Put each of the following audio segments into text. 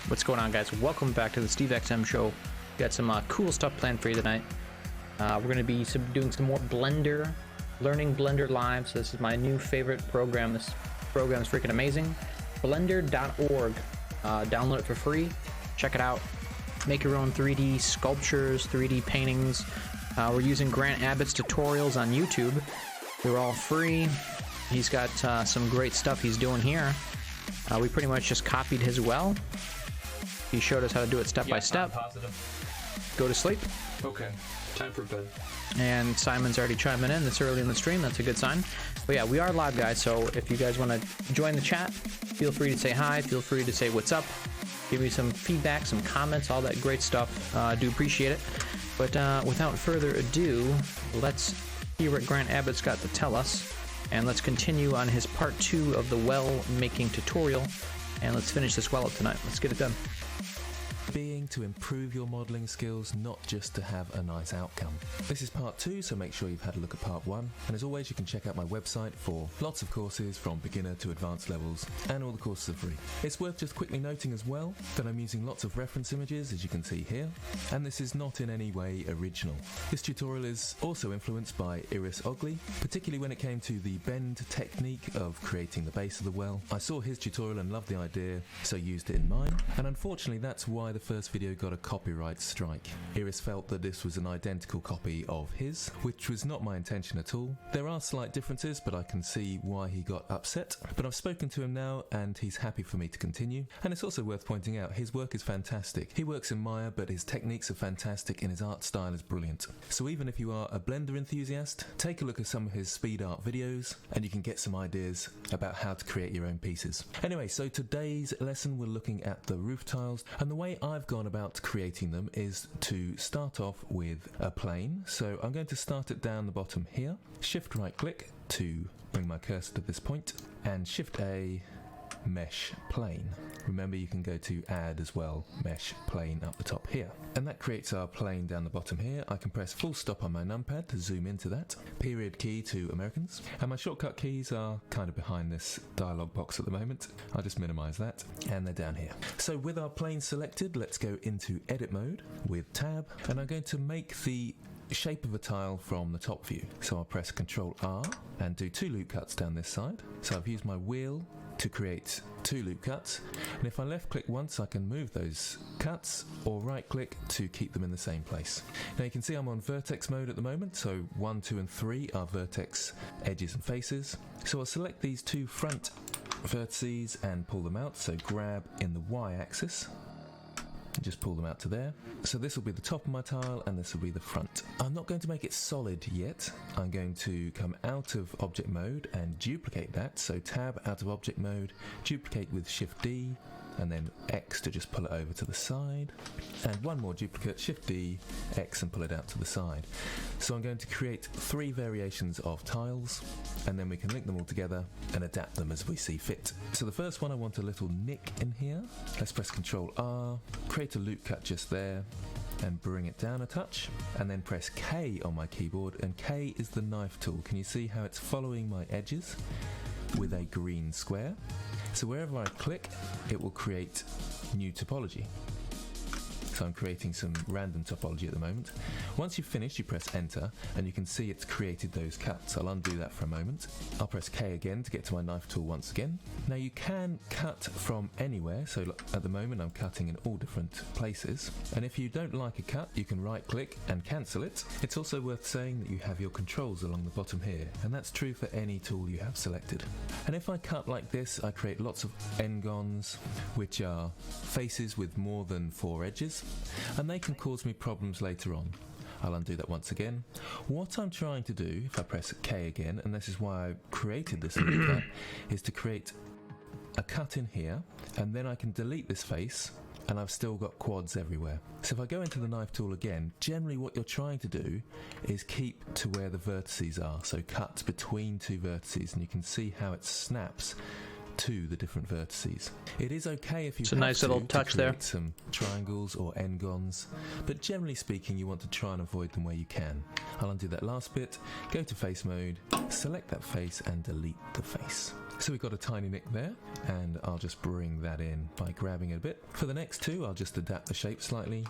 What's going on, guys? Welcome back to the Steve XM show. We got some cool stuff planned for you tonight. We're going to be doing some more Blender, learning Blender Live. So this is my new favorite program. This program is freaking amazing. Blender.org. Download it for free. Check it out. Make your own 3D sculptures, 3D paintings. We're using Grant Abbott's tutorials on YouTube. They're all free. He's got some great stuff he's doing here. We pretty much just copied his well. He showed us how to do it step by step. Go to sleep. Okay, time for bed. And Simon's already chiming in this early in the stream. That's a good sign. But yeah, we are live, guys. So if you guys want to join the chat, feel free to say hi. Feel free to say what's up. Give me some feedback, some comments, all that great stuff. I do appreciate it. But without further ado, let's hear what Grant Abbott's got to tell us. And let's continue on his part 2 of the well making tutorial. And let's finish this well up tonight. Let's get it done. Being to improve your modelling skills, not just to have a nice outcome. This is part 2, so make sure you've had a look at part 1. And as always, you can check out my website for lots of courses from beginner to advanced levels, and all the courses are free. It's worth just quickly noting as well that I'm using lots of reference images, as you can see here, and this is not in any way original. This tutorial is also influenced by Iris Ogley, particularly when it came to the bend technique of creating the base of the well. I saw his tutorial and loved the idea, so used it in mine, and unfortunately that's why the first video got a copyright strike. Iris felt that this was an identical copy of his, which was not my intention at all. There are slight differences, but I can see why he got upset. But I've spoken to him now and he's happy for me to continue. And it's also worth pointing out, his work is fantastic. He works in Maya, but his techniques are fantastic and his art style is brilliant. So even if you are a Blender enthusiast, take a look at some of his speed art videos and you can get some ideas about how to create your own pieces. Anyway, so today's lesson we're looking at the roof tiles, and the way I've gone about creating them is to start off with a plane. So I'm going to start it down the bottom here, shift right click to bring my cursor to this point, and shift A, mesh plane. Remember, you can go to add as well, mesh plane up the top here. And that creates our plane down the bottom here. I can press full stop on my numpad to zoom into that. Period key to Americans. And my shortcut keys are kind of behind this dialog box at the moment. I'll just minimize that. And they're down here. So with our plane selected, let's go into edit mode with tab. And I'm going to make the shape of a tile from the top view. So I'll press Ctrl R and do 2 loop cuts down this side. So I've used my wheel to create 2 loop cuts, and if I left click once I can move those cuts, or right click to keep them in the same place. Now you can see I'm on vertex mode at the moment, so 1, 2 and 3 are vertex edges and faces. So I'll select these 2 front vertices and pull them out, so grab in the Y axis and just pull them out to there. So this will be the top of my tile and this will be the front. I'm not going to make it solid yet. I'm going to come out of object mode and duplicate that. So tab out of object mode, duplicate with Shift D, and then X to just pull it over to the side, and one more duplicate, Shift D, X, and pull it out to the side. So I'm going to create 3 variations of tiles, and then we can link them all together and adapt them as we see fit. So the first one, I want a little nick in here. Let's press Ctrl R, create a loop cut just there, and bring it down a touch, and then press K on my keyboard, and K is the knife tool. Can you see how it's following my edges with a green square? So wherever I click, it will create new topology. So I'm creating some random topology at the moment. Once you've finished, you press enter, and you can see it's created those cuts. I'll undo that for a moment. I'll press K again to get to my knife tool once again. Now you can cut from anywhere, so at the moment I'm cutting in all different places. And if you don't like a cut, you can right click and cancel it. It's also worth saying that you have your controls along the bottom here, and that's true for any tool you have selected. And if I cut like this, I create lots of n-gons, which are faces with more than 4 edges. And they can cause me problems later on. I'll undo that once again. What I'm trying to do, if I press K again, and this is why I created this loop cut, is to create a cut in here, and then I can delete this face, and I've still got quads everywhere. So if I go into the knife tool again, generally what you're trying to do is keep to where the vertices are, so cut between 2 vertices, and you can see how it snaps to the different vertices. It is okay if you It's a have nice little to touch there. create some triangles or n-gons, but generally speaking you want to try and avoid them where you can. I'll undo that last bit, go to face mode, select that face and delete the face. So we've got a tiny nick there, and I'll just bring that in by grabbing it a bit. For the next two, I'll just adapt the shape slightly.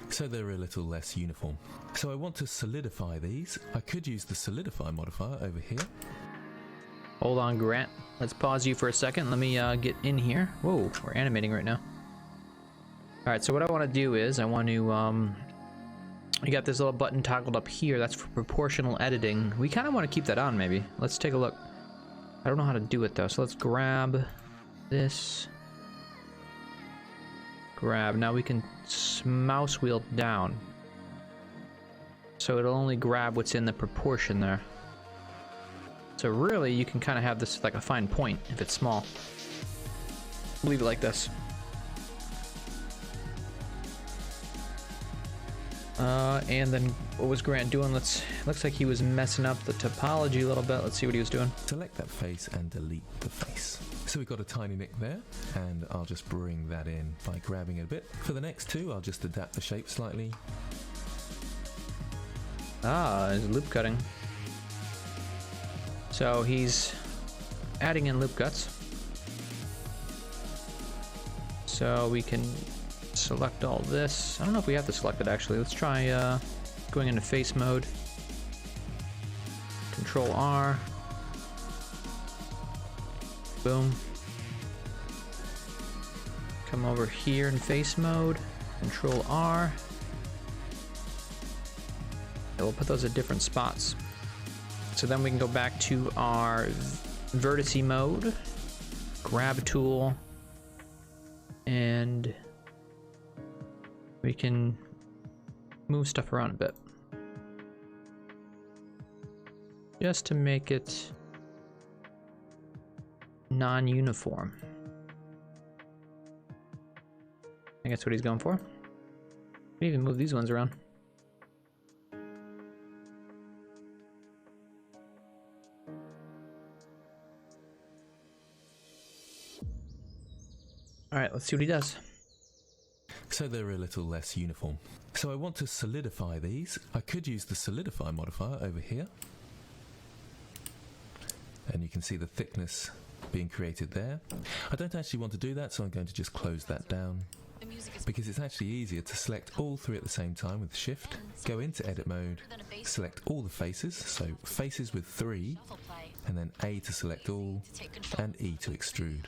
So they're a little less uniform. So I want to solidify these. I could use the solidify modifier over here. Hold on, Grant. Let's pause you for a second. Let me get in here. Whoa, we're animating right now. Alright, so what I want to do is I want to you got this little button toggled up here. That's for proportional editing. We kind of want to keep that on, maybe. Let's take a look. I don't know how to do it though, so let's grab this. Grab. Now we can mouse wheel down. So it'll only grab what's in the proportion there. So really, you can kind of have this like a fine point if it's small. Leave it like this. And then what was Grant doing? Looks like he was messing up the topology a little bit. Let's see what he was doing. Select that face and delete the face. So we've got a tiny nick there, and I'll just bring that in by grabbing it a bit. For the next two, I'll just adapt the shape slightly. Ah, there's loop cutting. So he's adding in loop cuts. So we can select all this. I don't know if we have to select it actually. Let's try going into face mode. Control R. Boom. Come over here in face mode. Control R. And we'll put those at different spots. So then we can go back to our vertice mode. Grab tool. And we can move stuff around a bit. Just to make it non-uniform. I think that's what he's going for. We can even move these ones around. Alright, let's see what he does. So they're a little less uniform. So I want to solidify these. I could use the solidify modifier over here. And you can see the thickness being created there. I don't actually want to do that, so I'm going to just close that down. Because it's actually easier to select all three at the same time with Shift, go into edit mode, select all the faces, so faces with 3, and then A to select all, and E to extrude,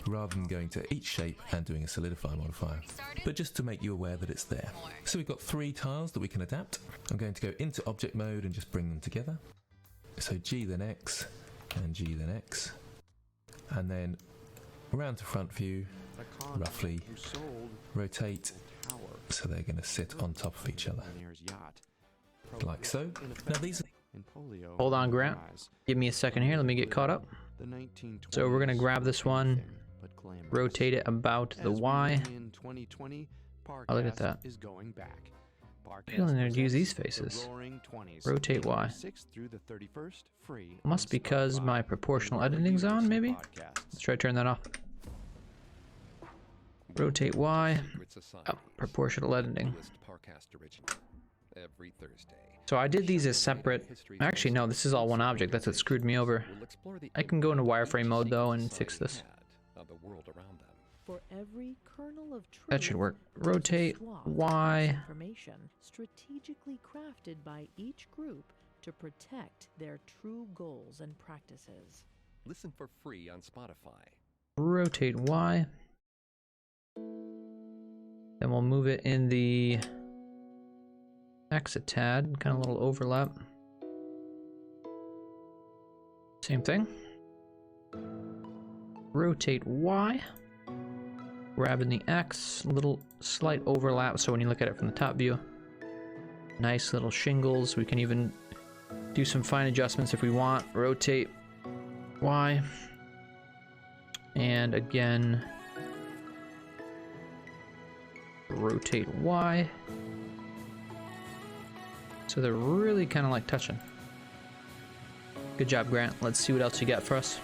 rather than going to each shape and doing a solidify modifier, but just to make you aware that it's there. So we've got 3 tiles that we can adapt. I'm going to go into object mode and just bring them together. So G then X, and G then X, and then around to front view, roughly, rotate, so they're going to sit on top of each other, like so. Now these are... Hold on, Grant. Give me a second here, let me get caught up. So we're going to grab this one, rotate it about the Y. Oh, look at that. I'm feeling to use these faces. Rotate Y. Must because my proportional editing's on, maybe? Let's try to turn that off. Rotate Y. Oh, proportional editing. So I did these as separate. Actually, no, this is all one object. That's what screwed me over. I can go into wireframe mode though and fix this. That should work. Rotate Y. Information strategically crafted by each group to protect their true goals and practices. Listen for free on Spotify. Rotate Y. Then we'll move it in the X a tad, kind of a little overlap. Same thing. Rotate Y. Grabbing the X, little slight overlap so when you look at it from the top view. Nice little shingles. We can even do some fine adjustments if we want. Rotate Y. And again, rotate Y. So they're really kind of like touching. Good job, Grant. Let's see what else you got for us.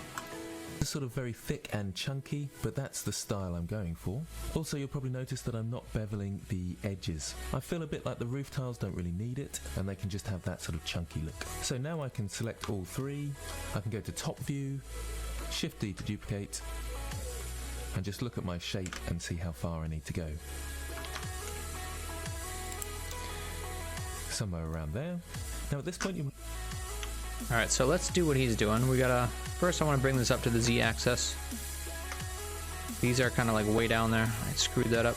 It's sort of very thick and chunky, but that's the style I'm going for. Also, you'll probably notice that I'm not beveling the edges. I feel a bit like the roof tiles don't really need it, and they can just have that sort of chunky look. So now I can select all three. I can go to top view, Shift D to duplicate, and just look at my shape and see how far I need to go. Somewhere around there. Now at this point you... Alright, so let's do what he's doing. We gotta... First I want to bring this up to the Z-axis. These are kind of like way down there. I screwed that up.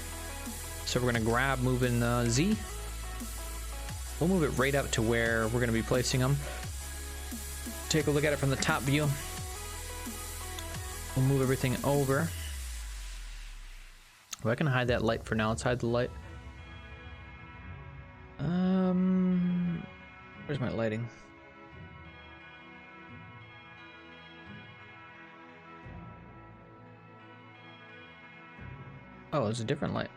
So we're gonna grab moving Z. We'll move it right up to where we're gonna be placing them. Take a look at it from the top view. We'll move everything over. Well, I can hide that light for now. Let's hide the light. Where's my lighting? Oh, it's a different light.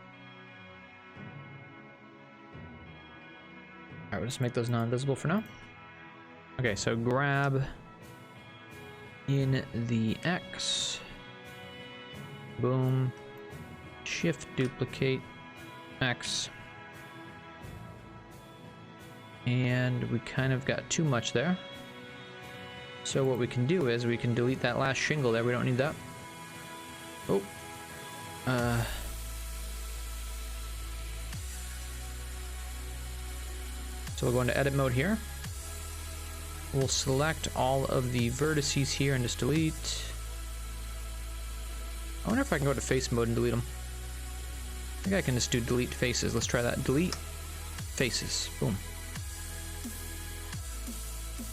Alright, we'll just make those non-visible for now. Okay, so grab in the X. Boom. Shift duplicate X. And we kind of got too much there. So what we can do is we can delete that last shingle there. We don't need that. Oh. So we'll go into edit mode here. We'll select all of the vertices here and just delete. I wonder if I can go to face mode and delete them. I think I can just do delete faces. Let's try that. Delete faces. Boom.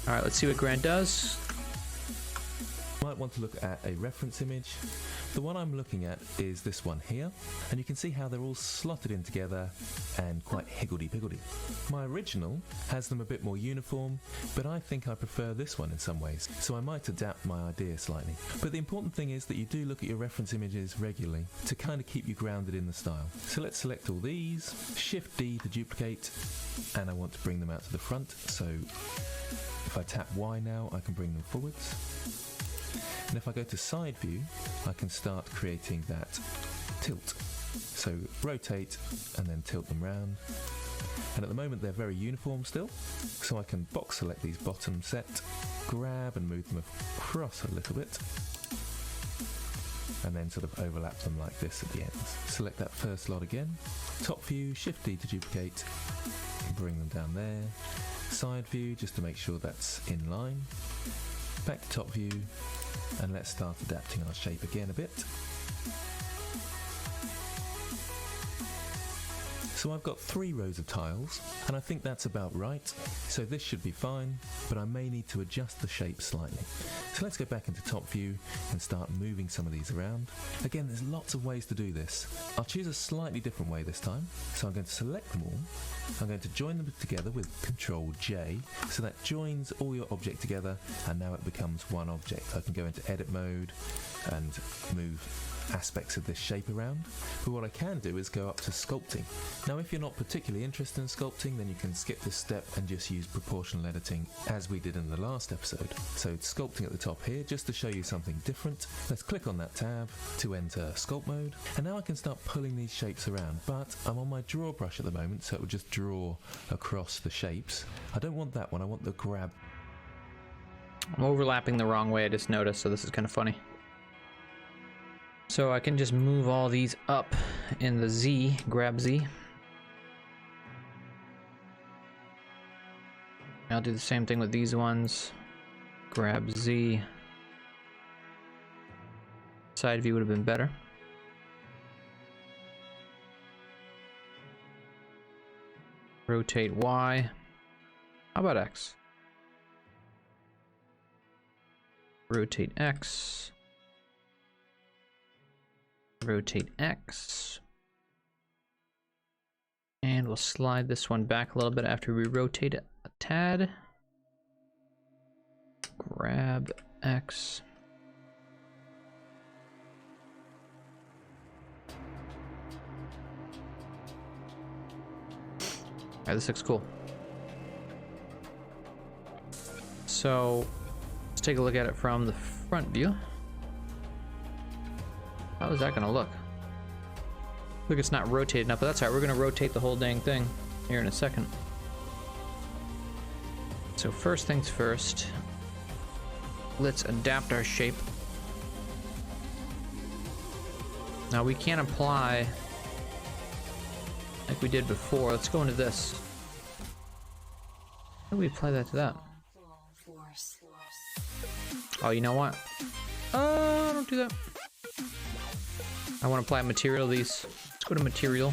Alright, let's see what Grant does. Might want to look at a reference image. The one I'm looking at is this one here, and you can see how they're all slotted in together and quite higgledy-piggledy. My original has them a bit more uniform, but I think I prefer this one in some ways, so I might adapt my idea slightly. But the important thing is that you do look at your reference images regularly to kind of keep you grounded in the style. So let's select all these, Shift D to duplicate, and I want to bring them out to the front, so if I tap Y now, I can bring them forwards. And if I go to side view, I can start creating that tilt. So rotate and then tilt them round. And at the moment they're very uniform still, so I can box select these bottom set, grab and move them across a little bit, and then sort of overlap them like this at the ends. Select that first lot again, top view, Shift D to duplicate, bring them down there, side view just to make sure that's in line, back to top view, and let's start adapting our shape again a bit. So I've got 3 rows of tiles, and I think that's about right. So this should be fine, but I may need to adjust the shape slightly. So let's go back into top view and start moving some of these around. Again, there's lots of ways to do this. I'll choose a slightly different way this time. So I'm going to select them all. I'm going to join them together with Control J. So that joins all your object together, and now it becomes one object. I can go into edit mode and move aspects of this shape around, but what I can do is go up to sculpting. Now if you're not particularly interested in sculpting, then you can skip this step and just use proportional editing as we did in the last episode. So sculpting at the top here, just to show you something different, let's click on that tab to enter sculpt mode, and now I can start pulling these shapes around, but I'm on my draw brush at the moment, so it will just draw across the shapes. I don't want that one, I want the grab. I'm overlapping the wrong way, I just noticed, so this is kind of funny. So I can just move all these up in the Z, grab Z. I'll do the same thing with these ones. Grab Z. Side view would have been better. Rotate Y. How about X? Rotate X. Rotate X. And we'll slide this one back a little bit after we rotate it a tad. Grab X. Alright, this looks cool. So let's take a look at it from the front view. How is that gonna look? Look, it's not rotated enough, but that's all right. We're gonna rotate the whole dang thing here in a second. So first things first, let's adapt our shape. Now we can't apply like we did before. Let's go into this. How do we apply that to that? Oh, you know what? Don't do that. I want to apply material to these. Let's go to material.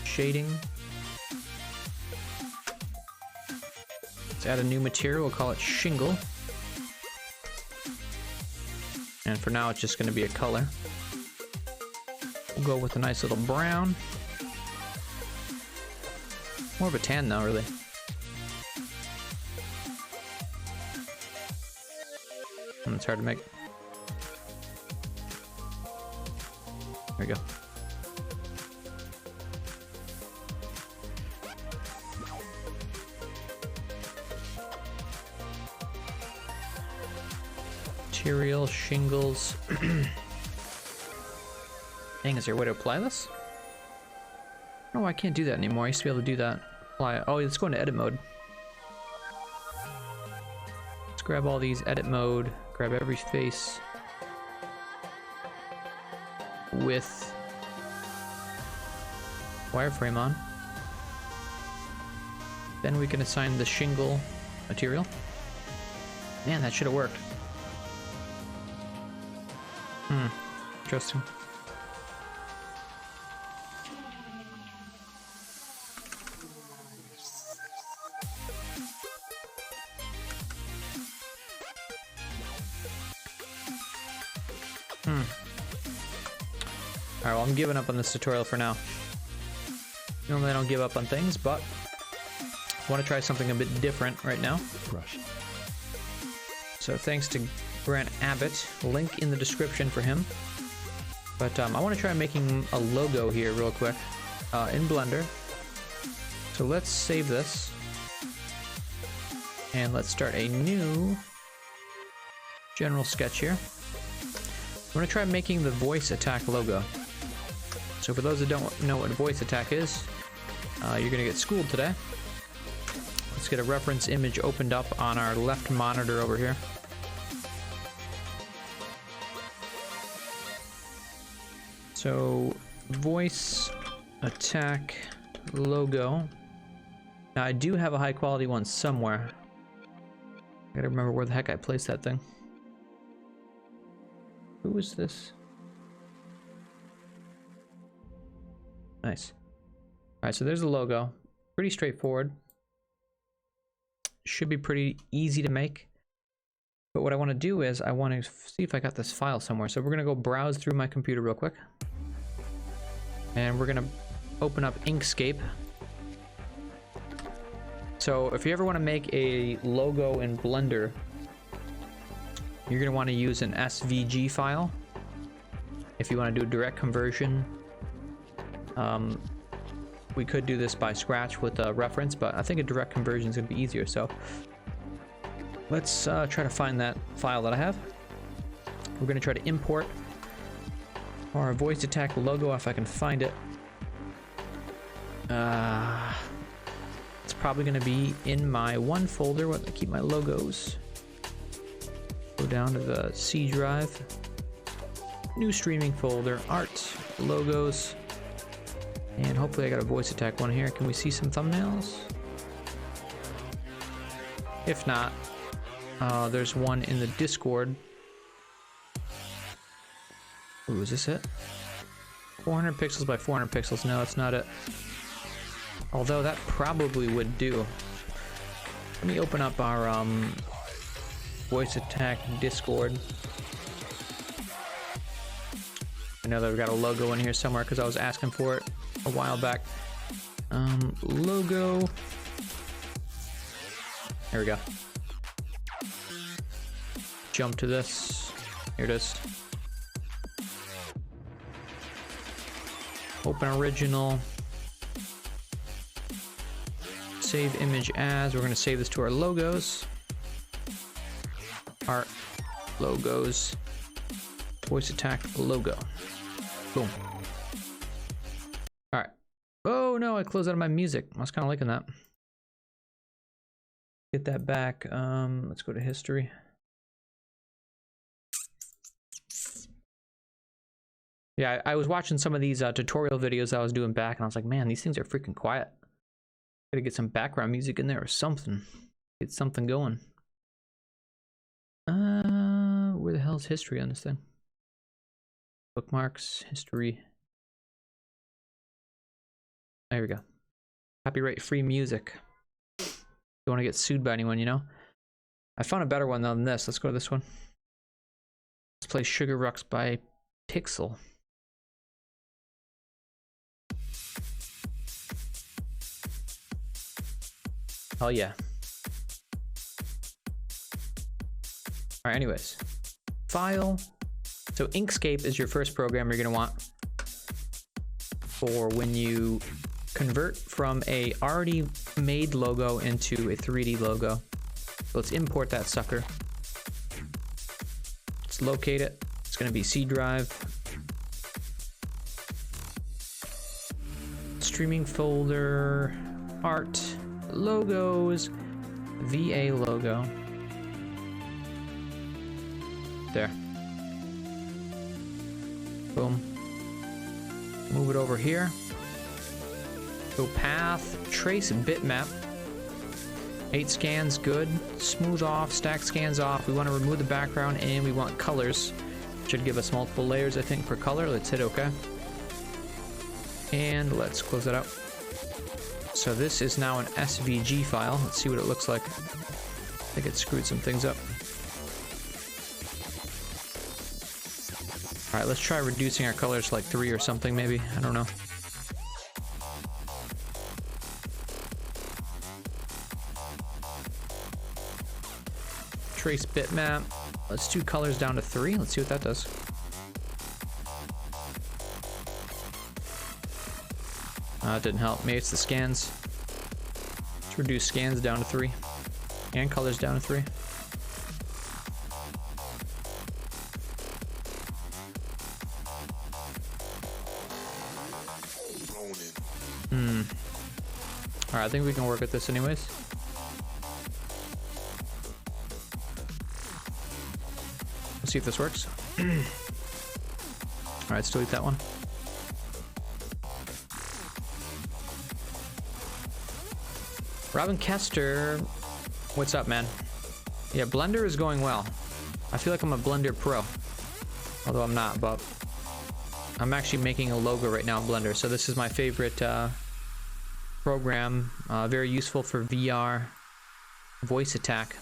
Shading. Let's add a new material. We'll call it shingle. And for now, it's just going to be a color. We'll go with a nice little brown. More of a tan though, really. And it's hard to make. There we go. Material, shingles. Dang, is there a way to apply this? No, I can't do that anymore. I used to be able to do that. Apply. Oh, let's go into edit mode. Let's grab all these, edit mode, grab every face with wireframe on. Then we can assign the shingle material. Man, that should have worked. Interesting. Alright, well, I'm giving up on this tutorial for now. Normally I don't give up on things, but I want to try something a bit different right now. Brush. So thanks to Grant Abbott, link in the description for him. But I want to try making a logo here real quick in Blender. So let's save this. And let's start a new general sketch here. I'm going to try making the voice attack logo. So for those that don't know what voice attack is, you're going to get schooled today. Let's get a reference image opened up on our left monitor over here. So voice attack logo. Now I do have a high quality one somewhere. I gotta remember where the heck I placed that thing. Who is this? Nice. Alright, so there's the logo. Pretty straightforward. Should be pretty easy to make. But what I want to do is I want to see if I got this file somewhere. So we're going to go browse through my computer real quick. And we're going to open up Inkscape. So if you ever want to make a logo in Blender, you're going to want to use an SVG file. If you want to do a direct conversion, we could do this by scratch with a reference, but I think a direct conversion is going to be easier. So let's try to find that file that I have. We're going to try to import our voice attack logo if I can find it. It's probably going to be in my one folder where I keep my logos. Go down to the C drive, new streaming folder, art, logos, and hopefully I got a voice attack one here. Can we see some thumbnails? If not, there's one in the Discord. Ooh, is this it? 400 pixels by 400 pixels. No, it's not it. Although that probably would do. Let me open up our voice attack Discord. I know that we've got a logo in here somewhere because I was asking for it a while back. Logo. There we go. Jump to this. Here it is. Open original. Save image as. We're gonna save this to our logos. Our logos. Voice attack logo. Boom. All right. Oh no, I closed out of my music. I was kind of liking that. Get that back. Let's go to history. Yeah, I was watching some of these tutorial videos I was doing back, and I was like, man, these things are freaking quiet. Gotta get some background music in there or something. Get something going. Where the hell's history on this thing? Bookmarks, history. There we go. Copyright free music. Don't want to get sued by anyone, you know? I found a better one though than this. Let's go to this one. Let's play Sugar Rucks by Pixel. Oh yeah. Alright, anyways. File. So Inkscape is your first program you're gonna want for when you convert from a already made logo into a 3D logo. So let's import that sucker. Let's locate it. It's gonna be C drive. Streaming folder, art, logos, VA logo. There. Boom. Move it over here. Go path, trace bitmap. 8 scans, good. Smooth off, stack scans off. We want to remove the background and we want colors. Should give us multiple layers, I think, per color. Let's hit OK. And let's close it out. So this is now an SVG file. Let's see what it looks like. I think it screwed some things up. All right, let's try reducing our colors to like 3 or something, maybe. I don't know. Trace bitmap. Let's do colors down to 3. Let's see what that does. It didn't help. Maybe it's the scans. Let's reduce scans down to 3. And colors down to 3. Alright, I think we can work with this anyways. Let's see if this works. Alright, let's delete that one. Robin Kester, what's up, man? Yeah, Blender is going well. I feel like I'm a Blender pro. Although I'm not, but I'm actually making a logo right now in Blender. So this is my favorite program, very useful for VR. Voice attack.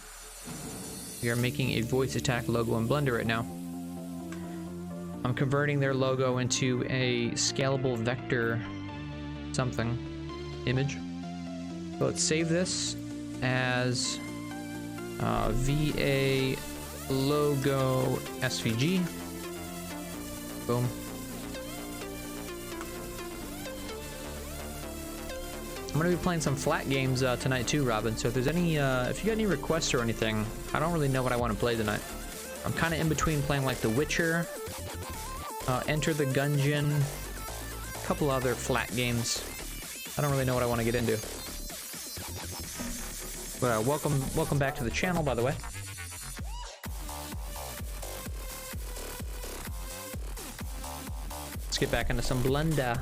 We are making a voice attack logo in Blender right now. I'm converting their logo into a scalable vector something image. So let's save this as VA logo SVG. Boom. I'm gonna be playing some flat games tonight too, Robin. So if there's any, if you got any requests or anything, I don't really know what I want to play tonight. I'm kind of in between playing like The Witcher, Enter the Gungeon, a couple other flat games. I don't really know what I want to get into. But welcome back to the channel, by the way. Let's get back into some Blender.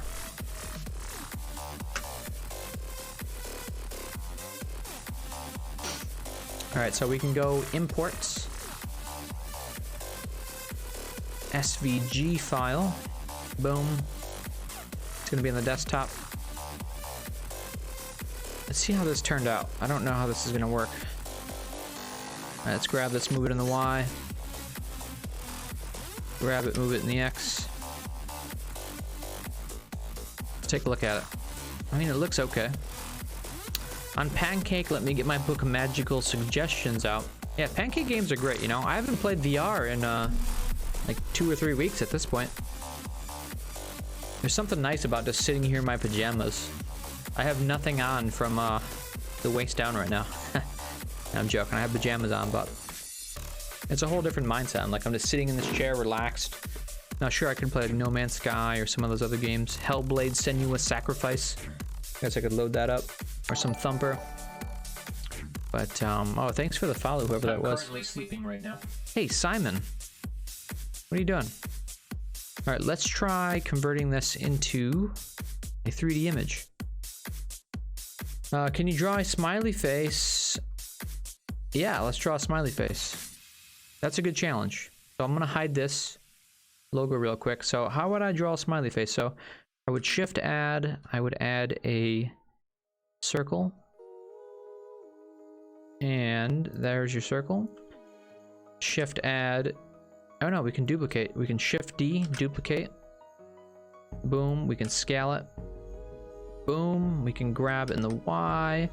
Alright, so we can go imports, SVG file, boom. It's gonna be on the desktop. Let's see how this turned out. I don't know how this is gonna work. Alright, let's grab this, move it in the Y. Grab it, move it in the X. Let's take a look at it. I mean, it looks okay. On Pancake, let me get my book of magical suggestions out. Yeah, Pancake games are great, you know. I haven't played VR in like 2 or 3 weeks at this point. There's something nice about just sitting here in my pajamas. I have nothing on from the the waist down right now. I'm joking. I have pajamas on, but it's a whole different mindset. I'm like, I'm just sitting in this chair, relaxed. Now, sure, I could play like No Man's Sky or some of those other games. Hellblade: Senua's Sacrifice. Guess I could load that up, or some Thumper. But oh, thanks for the follow, whoever that was. I'm currently sleeping right now. Hey, Simon. What are you doing? All right, let's try converting this into a 3D image. Can you draw a smiley face? Yeah, let's draw a smiley face. That's a good challenge. So I'm gonna hide this logo real quick. So how would I draw a smiley face? So I would shift add, I would add a circle. And there's your circle. Shift add. Oh no, we can duplicate. We can shift D, duplicate. Boom, we can scale it. Boom, we can grab it in the Y.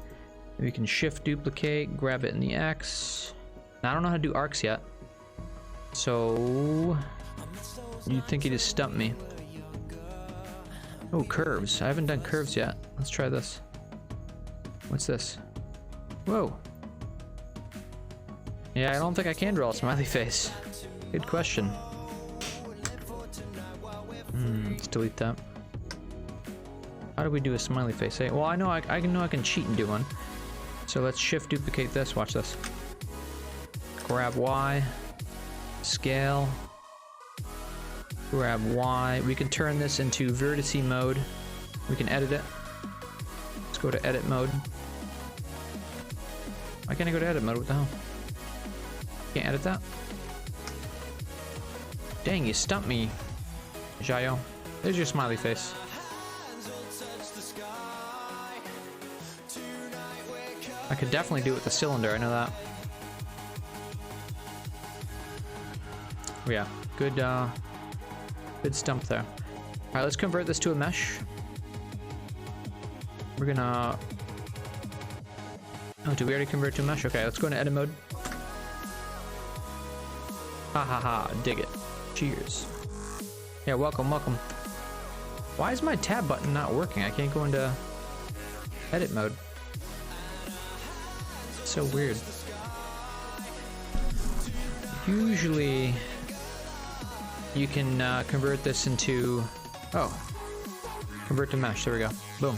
We can shift duplicate, grab it in the X. Now, I don't know how to do arcs yet. So, you'd think he just stumped me. Oh, curves. I haven't done curves yet. Let's try this. What's this? Whoa. Yeah, I don't think I can draw a smiley face. Good question. Let's delete that. How do we do a smiley face? Hey, well, I know I can cheat and do one. So let's shift duplicate this. Watch this. Grab Y. Scale. Grab Y. We can turn this into vertice mode. We can edit it. Let's go to edit mode. Why can't I go to edit mode? What the hell? Can't edit that? Dang, you stumped me, Jayo. There's your smiley face. I could definitely do it with the cylinder, I know that. Yeah, good stump there. Alright, let's convert this to a mesh. We're gonna... Oh, did we already convert to a mesh? Okay, let's go into edit mode. Ha ha ha, dig it. Cheers. Yeah, welcome, welcome. Why is my tab button not working? I can't go into edit mode. It's so weird. Usually you can convert this into... Oh. Convert to mesh. There we go. Boom.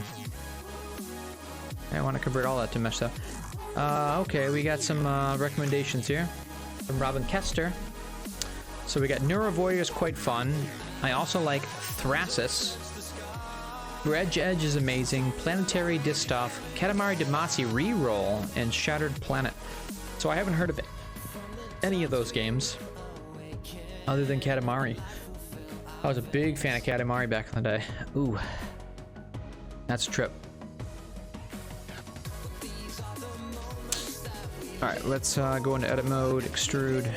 I want to convert all that to mesh though. Okay, we got some recommendations here from Robin Kester. So we got Neurovoid is quite fun. I also like Thrasis. Dredge Edge is amazing. Planetary Distaff, Katamari Damacy Reroll, and Shattered Planet. So I haven't heard of any of those games other than Katamari. I was a big fan of Katamari back in the day. Ooh, that's a trip. All right, let's go into edit mode, extrude.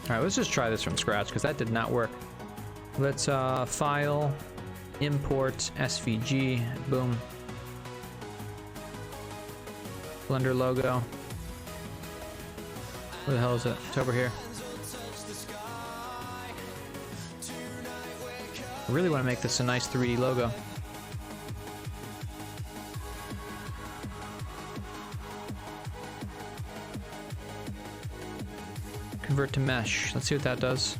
All right, let's just try this from scratch because that did not work. Let's file, import SVG, boom. Blender logo. Where the hell is it? It's over here. I really want to make this a nice 3D logo. Convert to mesh. Let's see what that does.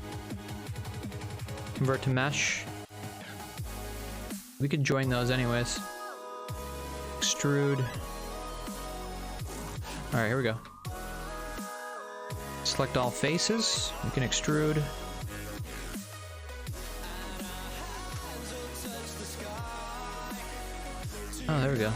Convert to mesh. We could join those anyways. Extrude. Alright, here we go. Select all faces. We can extrude. Oh, there we go.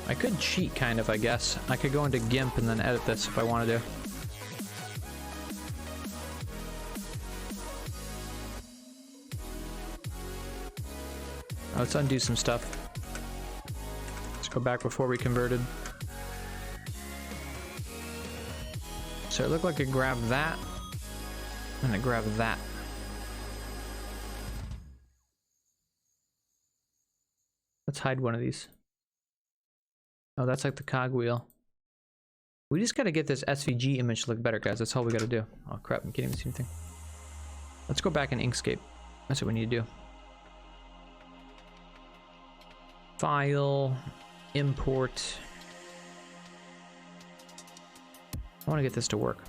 I could cheat, kind of, I guess. I could go into GIMP and then edit this if I wanted to. Let's undo some stuff. Let's go back before we converted. So it looked like it grabbed that. And it grabbed that. Let's hide one of these. Oh, that's like the cogwheel. We just gotta get this SVG image to look better, guys. That's all we gotta do. Oh crap, I can't even see anything. Let's go back in Inkscape. That's what we need to do. File, import. I want to get this to work.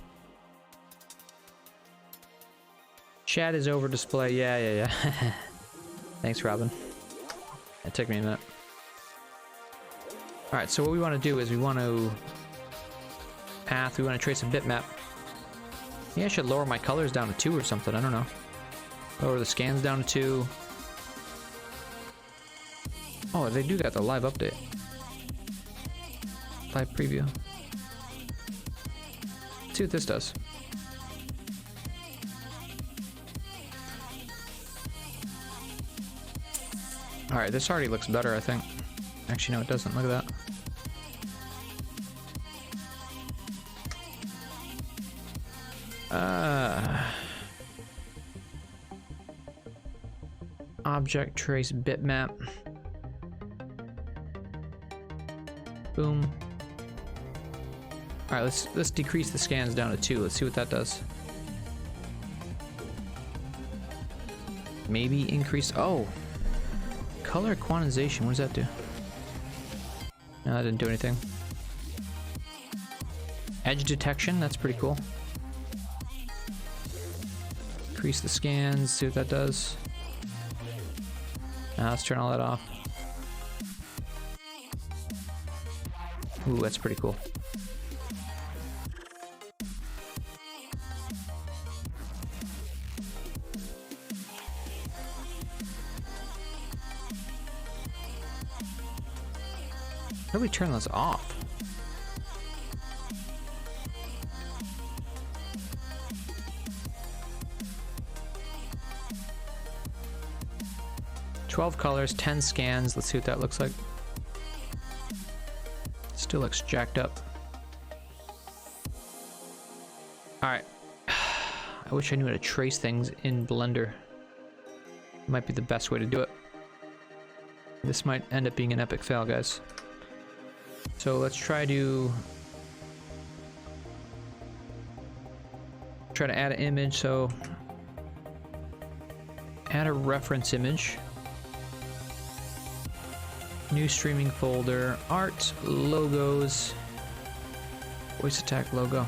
Chat is over display. Yeah. Thanks, Robin. It took me a minute. Alright, so what we want to do is we want to path, we want to trace a bitmap. Maybe I should lower my colors down to 2 or something, I don't know. Lower the scans down to 2. Oh, they do got the live update. Live preview. Let's see what this does. Alright, this already looks better, I think. Actually, no, it doesn't. Look at that. Object trace bitmap. Boom. All right, let's decrease the scans down to 2. Let's see what that does. Maybe increase. Oh, color quantization. What does that do? No, that didn't do anything. Edge detection. That's pretty cool. Increase the scans. See what that does. Now let's turn all that off. Ooh, that's pretty cool. How do we turn this off? $12 colors, 10 scans. Let's see what that looks like. Still looks jacked up. Alright. I wish I knew how to trace things in Blender. Might be the best way to do it. This might end up being an epic fail, guys. So let's try to add an image. So add a reference image. New streaming folder, art, logos, voice attack logo.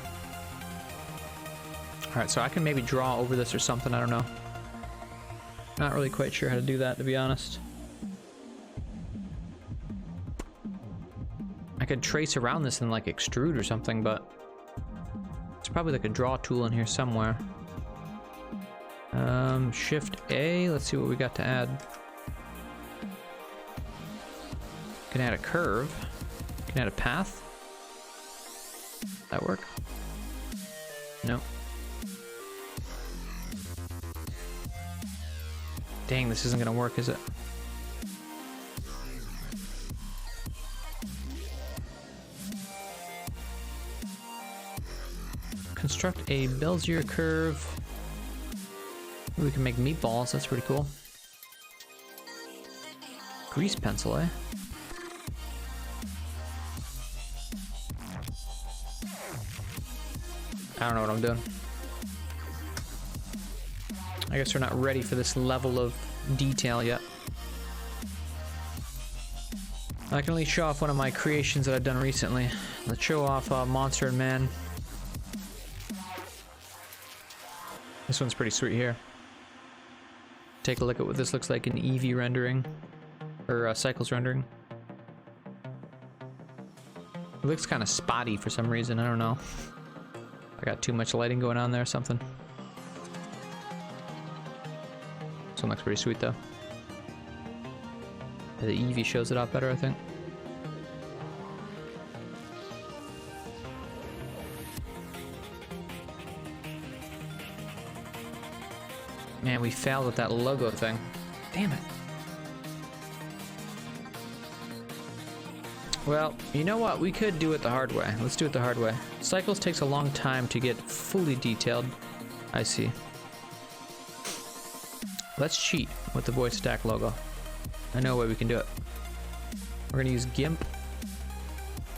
Alright, so I can maybe draw over this or something, I don't know. Not really quite sure how to do that, to be honest. I could trace around this and like extrude or something, but it's probably like a draw tool in here somewhere. Shift A, let's see what we got to add. Can add a curve. Can add a path. That work? No. Dang, this isn't gonna work, is it? Construct a Bezier curve. We can make meatballs, that's pretty cool. Grease pencil, eh? I don't know what I'm doing. I guess we're not ready for this level of detail yet. I can only show off one of my creations that I've done recently. Let's show off Monster and Man. This one's pretty sweet here. Take a look at what this looks like in Eevee rendering. Or Cycles rendering. It looks kind of spotty for some reason, I don't know. I got too much lighting going on there or something. This one looks pretty sweet though. The Eevee shows it off better, I think. Man, we failed with that logo thing. Damn it. Well, you know what? We could do it the hard way. Let's do it the hard way. Cycles takes a long time to get fully detailed. I see. Let's cheat with the void stack logo. I know a way we can do it. We're gonna use GIMP.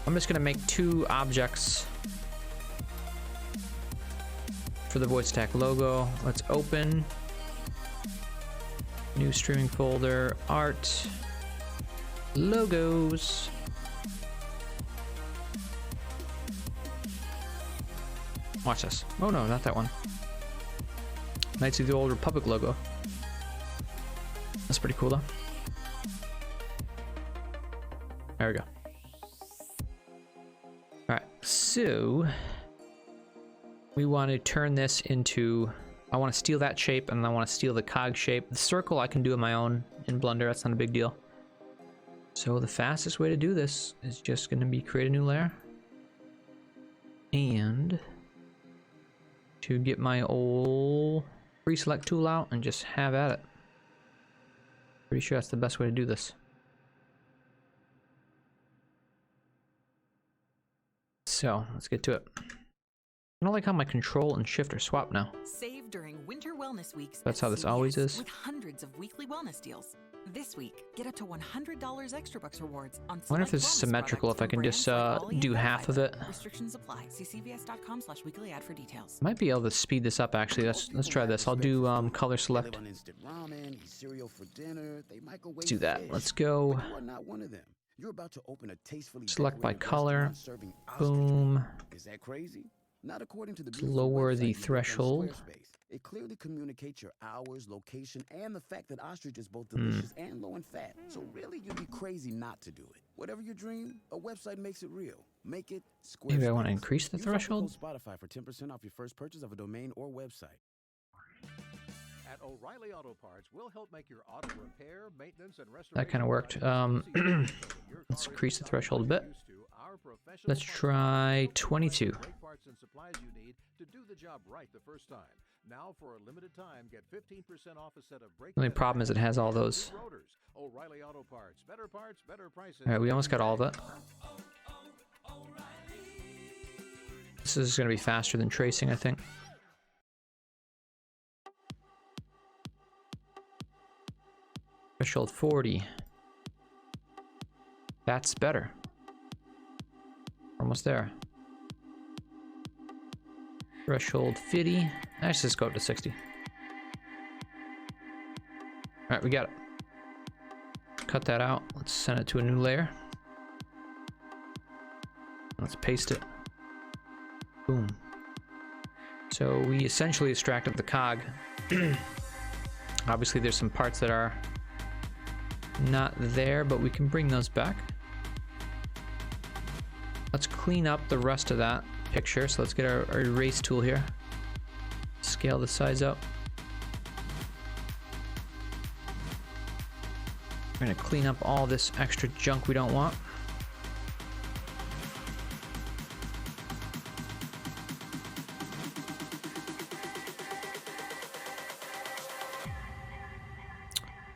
I'm just gonna make 2 objects for the void stack logo. Let's open new streaming folder, art, logos. Watch this. Oh no, not that one. Knights of the Old Republic logo. That's pretty cool though. There we go. Alright, so we want to turn this into, I want to steal that shape and I want to steal the cog shape. The circle I can do on my own in Blender, that's not a big deal. So the fastest way to do this is just going to be create a new layer. And to get my old pre-select tool out and just have at it. Pretty sure that's the best way to do this. So let's get to it. I don't like how my control and shift are swapped now. Save during Winter Wellness Weeks. That's how this CVS always is. With hundreds of weekly wellness deals. This week, get up to $100 extra bucks rewards on. I wonder if this is select wellness symmetrical, if I can products just from brands like do Olly and half of it. Restrictions apply. See cvs.com/weekly ad for details. Might be able to speed this up actually. Let's try this. I'll do color select. Let's do that. Let's go. Select by color. Boom. Is that crazy? Not according to the Lower the threshold. It clearly communicates your hours, location, and the fact that ostrich is both delicious and low in fat. So really, you'd be crazy not to do it. Whatever your dream, a website makes it real. Make it Squarespace. Maybe I want to increase the Use offer threshold. code Spotify for 10% off your first purchase of a domain or website. At O'Reilly Auto Parts, we'll help make your auto repair, maintenance, and restoration. That kind of worked. Let's increase the threshold a bit. Let's try 22. Parts and supplies you need to do the job right the first time. Now for a limited time, get 15% off a set of brake. The only problem is it has all those. Rotors. O'Reilly Auto Parts, better prices. All right, we almost got all of it. This is going to be faster than tracing, I think. Threshold 40. That's better. Almost there. Threshold 50. Let's just go up to 60. Alright, we got it. Cut that out. Let's send it to a new layer. Let's paste it. Boom. So we essentially extracted the cog. Obviously there's some parts that are not there, but we can bring those back. Let's clean up the rest of that picture. So let's get our erase tool here. Scale the size up. We're gonna clean up all this extra junk we don't want.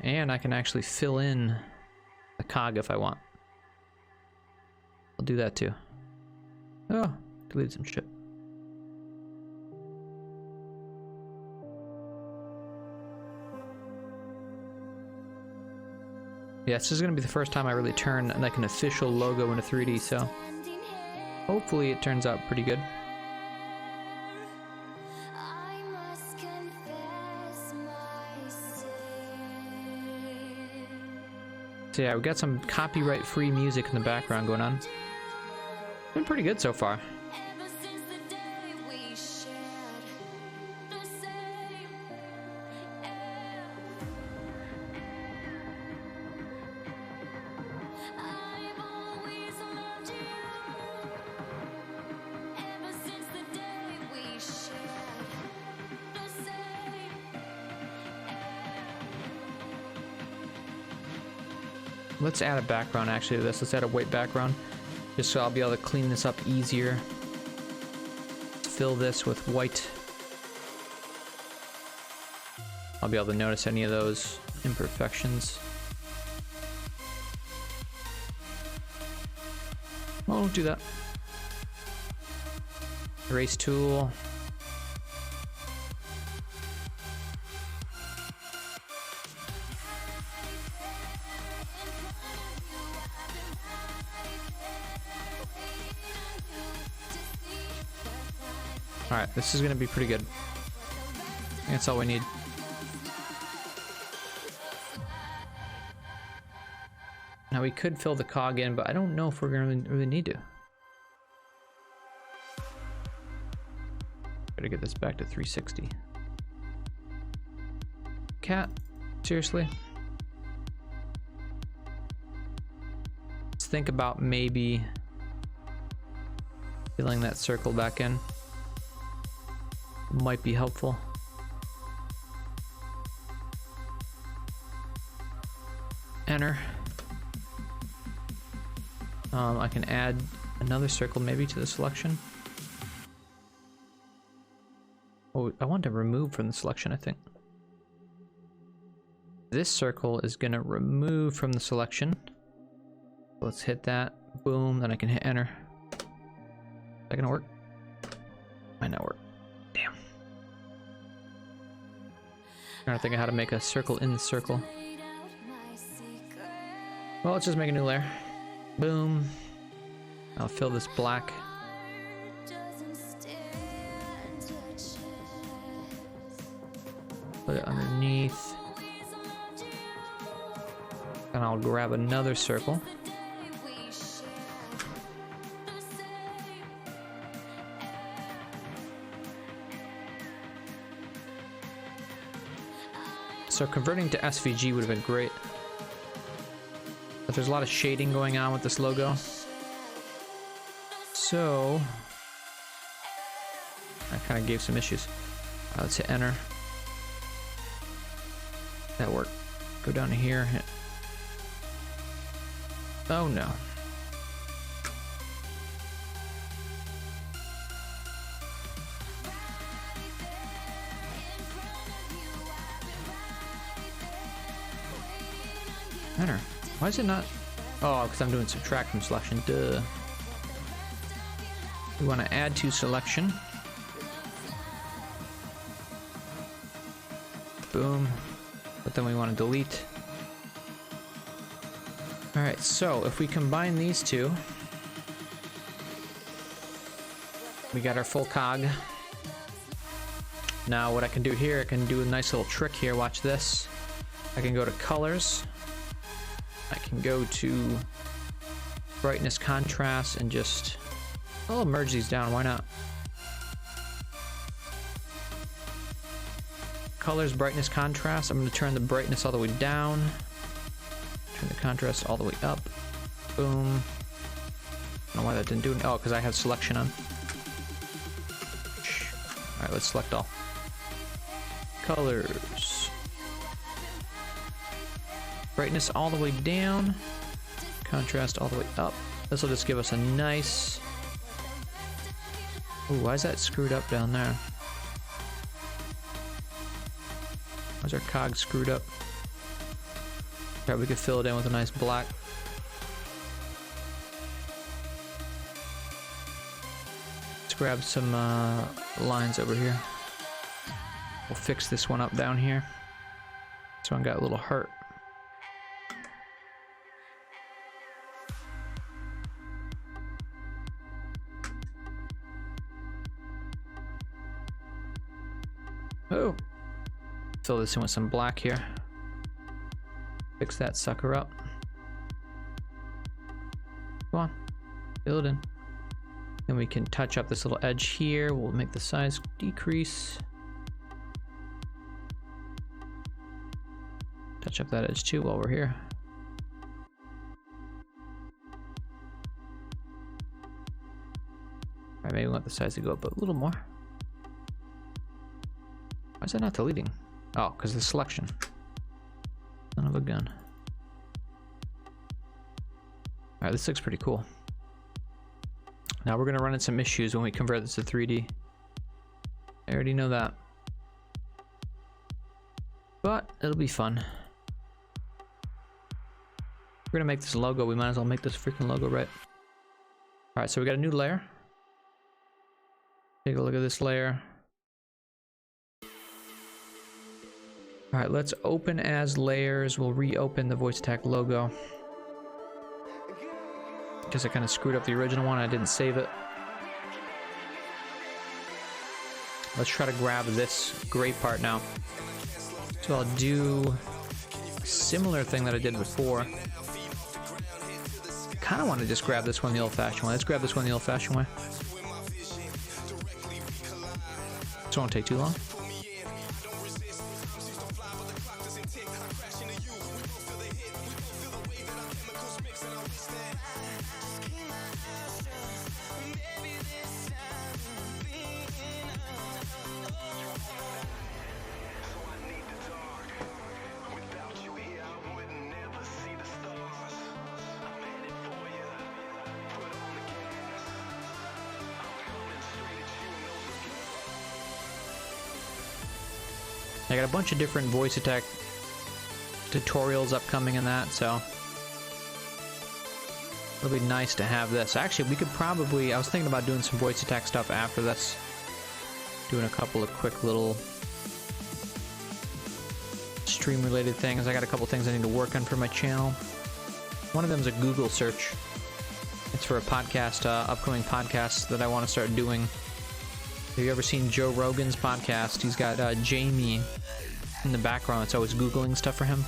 And I can actually fill in a cog if I want. I'll do that too. Oh, deleted some shit. Yeah, this is gonna be the first time I really turn like an official logo into 3D, so hopefully it turns out pretty good. So yeah, we got some copyright-free music in the background going on. Been pretty good so far. Let's add a background actually to this. Let's add a white background, just so I'll be able to clean this up easier. Fill this with white. I'll be able to notice any of those imperfections. Well, don't do that. Erase tool. Alright, this is gonna be pretty good. I think that's all we need. Now we could fill the cog in, but I don't know if we're gonna really need to. Gotta get this back to 360. Cat? Seriously? Let's think about maybe filling that circle back in. Might be helpful. Enter. I can add another circle maybe to the selection. Oh, I want to remove from the selection, I think. This circle is gonna remove from the selection. Let's hit that. Boom, then I can hit enter. Is that gonna work? Might not work. Damn. Trying to think of how to make a circle in the circle. Well, let's just make a new layer. Boom. I'll fill this black. Put it underneath. And I'll grab another circle. So converting to SVG would have been great. But there's a lot of shading going on with this logo. So that kind of gave some issues. Let's hit enter. That worked. Go down to here. Hit. Oh no. Enter. Why is it not? Oh, because I'm doing subtract from selection. Duh. We want to add to selection. Boom. But then we want to delete. Alright, so if we combine these two, we got our full cog. Now what I can do here, I can do a nice little trick here. Watch this. I can go to colors. I can go to brightness, contrast, and just... I'll merge these down, why not? Colors, brightness, contrast. I'm going to turn the brightness all the way down. Turn the contrast all the way up. Boom. I don't know why that didn't do it. Oh, because I have selection on. Alright, let's select all. Colors. Brightness all the way down. Contrast all the way up. This will just give us a nice... Ooh, why is that screwed up down there? Why is our cog screwed up? Alright, we could fill it in with a nice black. Let's grab some lines over here. We'll fix this one up down here. This one got a little hurt. Oh! Fill this in with some black here. Fix that sucker up. Come on. Fill it in. Then we can touch up this little edge here. We'll make the size decrease. Touch up that edge too while we're here. Alright, maybe we want the size to go up a little more. Why is that not deleting? Oh, because of the selection. Son of a gun. Alright, this looks pretty cool. Now we're going to run into some issues when we convert this to 3D. I already know that. But it'll be fun. We're going to make this logo. We might as well make this freaking logo right. Alright, so we got a new layer. Take a look at this layer. Alright, let's open as layers. We'll reopen the Voice Attack logo. Because I kind of screwed up the original one. I didn't save it. Let's try to grab this great part now. So I'll do a similar thing that I did before. Kind of want to just grab this one the old-fashioned way. Let's grab this one the old-fashioned way. This won't take too long. I got a bunch of different voice attack tutorials upcoming in that, so it'll be nice to have this. Actually, we could probably, I was thinking about doing some voice attack stuff after this. Doing a couple of quick little stream related things. I got a couple things I need to work on for my channel. One of them is a Google search. It's for a podcast, upcoming podcast that I want to start doing. Have you ever seen Joe Rogan's podcast? He's got Jamie in the background. It's always Googling stuff for him.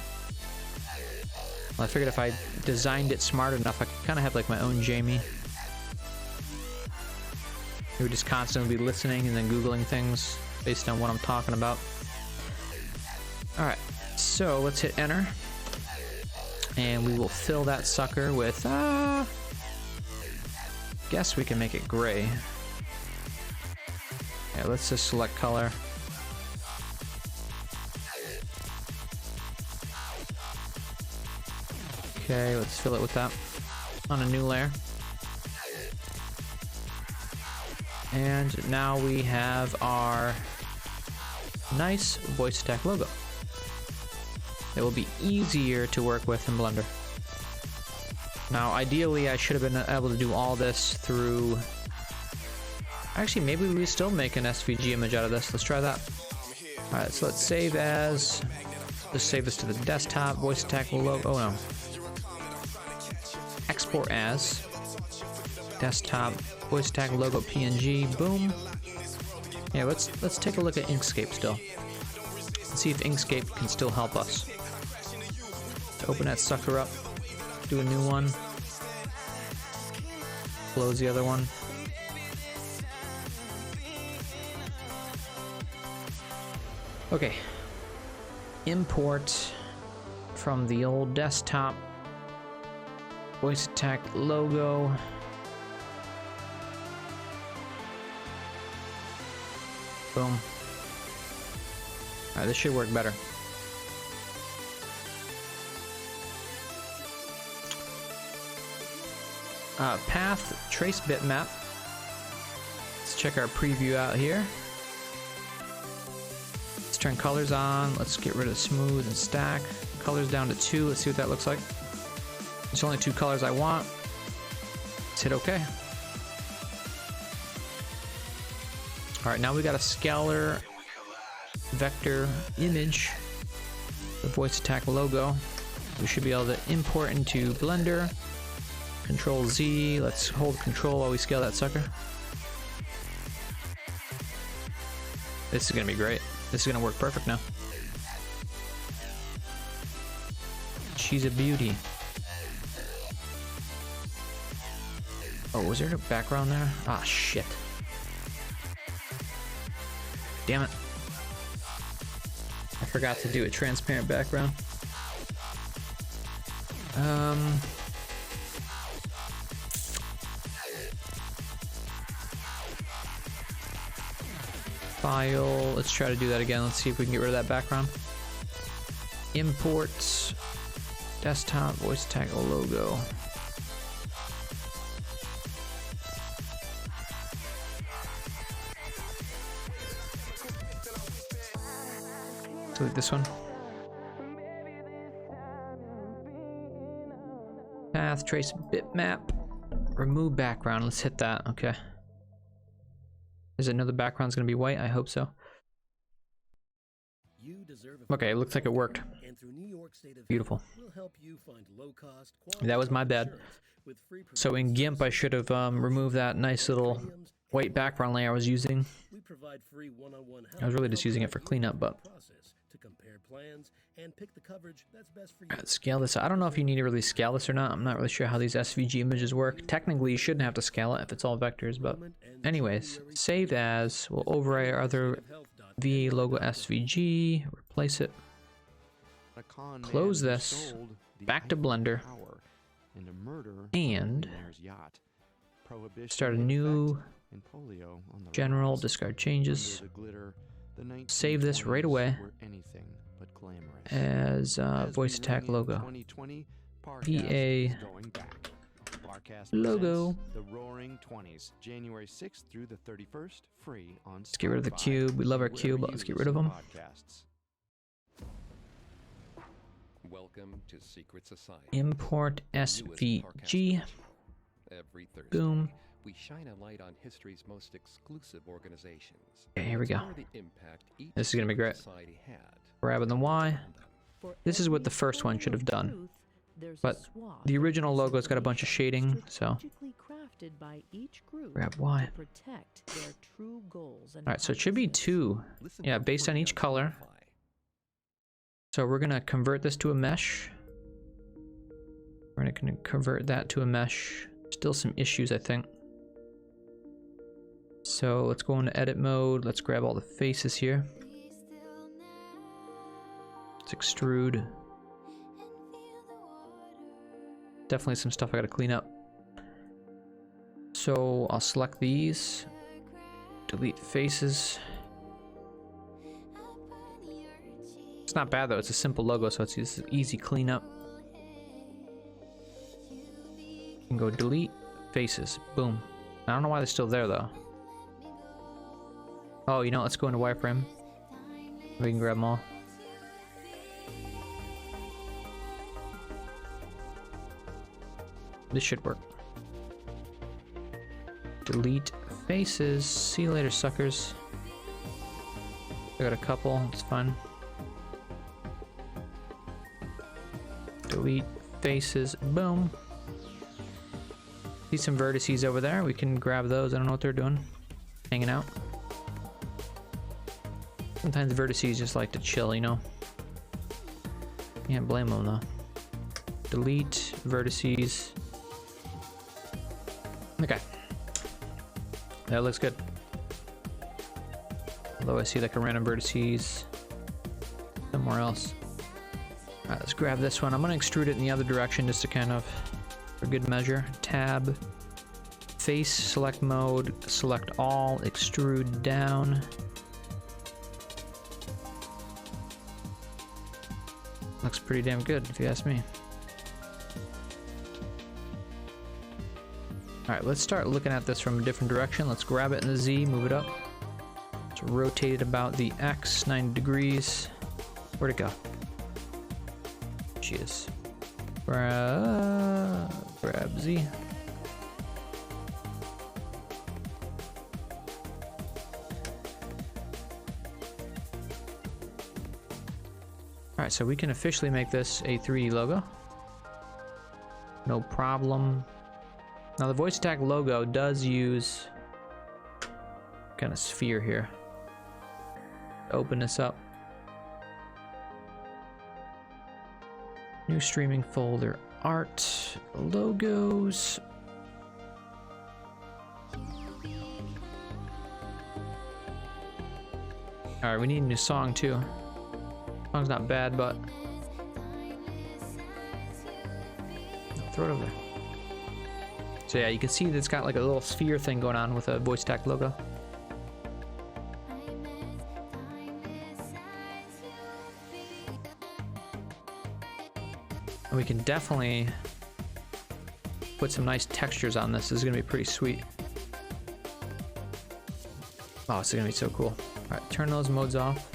Well, I figured if I designed it smart enough, I could kind of have like my own Jamie. He would just constantly be listening and then Googling things based on what I'm talking about. Alright, so let's hit enter. And we will fill that sucker with, guess we can make it gray. Yeah, let's just select color. Okay, let's fill it with that on a new layer. And now we have our nice Voice Attack logo. It will be easier to work with in Blender. Now, ideally, I should have been able to do all this through... Actually, maybe we still make an SVG image out of this. Let's try that. Alright, so let's save as... Just save this to the desktop. Voice Attack logo. Oh no. Export as. Desktop. Voice Attack logo PNG. Boom. Yeah, let's take a look at Inkscape still. Let's see if Inkscape can still help us. To open that sucker up. Do a new one. Close the other one. Okay, import from the old desktop, Voice Attack logo. Boom. Alright, this should work better. Path trace bitmap. Let's check our preview out here. Turn colors on. Let's get rid of smooth and stack. Colors down to 2. Let's see what that looks like. There's only 2 colors I want. Let's hit OK. Alright, now we got a scalar vector image. The Voice Attack logo. We should be able to import into Blender. Control Z. Let's hold control while we scale that sucker. This is going to be great. This is gonna work perfect now. She's a beauty. Oh, was there a background there? Ah, shit. Damn it. I forgot to do a transparent background. File, let's try to do that again. Let's see if we can get rid of that background. Import, desktop, Voice Attack logo. Delete this one. Path trace bitmap. Remove background. Let's hit that. Okay. Is it another background's gonna be white? I hope so. Okay, it looks like it worked. Beautiful. That was my bad. So in GIMP, I should have removed that nice little white background layer I was using. I was really just using it for cleanup, but let's scale this. I don't know if you need to really scale this or not. I'm not really sure how these SVG images work. Technically, you shouldn't have to scale it if it's all vectors, but anyways, save as. We'll overwrite our other VA logo SVG, replace it, close this, back to Blender, and start a new general, discard changes, save this right away as voice attack logo, VA logo. The Roaring 20s, January 6th through the 31st, free on Let's get rid of the cube. We love our cube, but let's get rid of them. Welcome to Secret Society. Import SVG. Every Thursday, Boom. we shine a light on history's most exclusive organizations. Okay, here we go. The impact each This is gonna be great. society had. Grabbing the Y. This is what the first one should have done. But the original logo's got a bunch of shading, so grab Y. Alright, so it should be 2. Yeah, based on each color. So we're gonna convert this to a mesh. We're gonna convert that to a mesh. Still some issues, I think. So let's go into edit mode. Let's grab all the faces here. Let's extrude. Definitely some stuff I gotta clean up. So I'll select these, delete faces. It's not bad though, it's a simple logo, so it's easy cleanup. You can go delete faces, boom. I don't know why they're still there though. Oh, you know, let's go into wireframe. We can grab them all. This should work. Delete faces. See you later, suckers. I got a couple, it's fine. Delete faces. Boom. See some vertices over there. We can grab those. I don't know what they're doing. Hanging out. Sometimes vertices just like to chill, you know? Can't blame them though. Delete vertices. Okay. That looks good. Although I see like a random vertices somewhere else. Alright, let's grab this one. I'm gonna extrude it in the other direction just to kind of, for good measure. Tab, face, select mode, select all, extrude down. Looks pretty damn good if you ask me. Alright, let's start looking at this from a different direction. Let's grab it in the Z, move it up. Let's rotate it about the X, 90 degrees. Where'd it go? She is. Grab Z. Alright, so we can officially make this a 3D logo. No problem. Now the voice attack logo does use kind of sphere here. Open this up. New streaming folder, art, logos. Alright, we need a new song too. Song's not bad, but throw it over there. So yeah, you can see that it's got like a little sphere thing going on with a voice attack logo. And we can definitely put some nice textures on this. This is gonna be pretty sweet. Oh, it's gonna be so cool. All right, turn those modes off.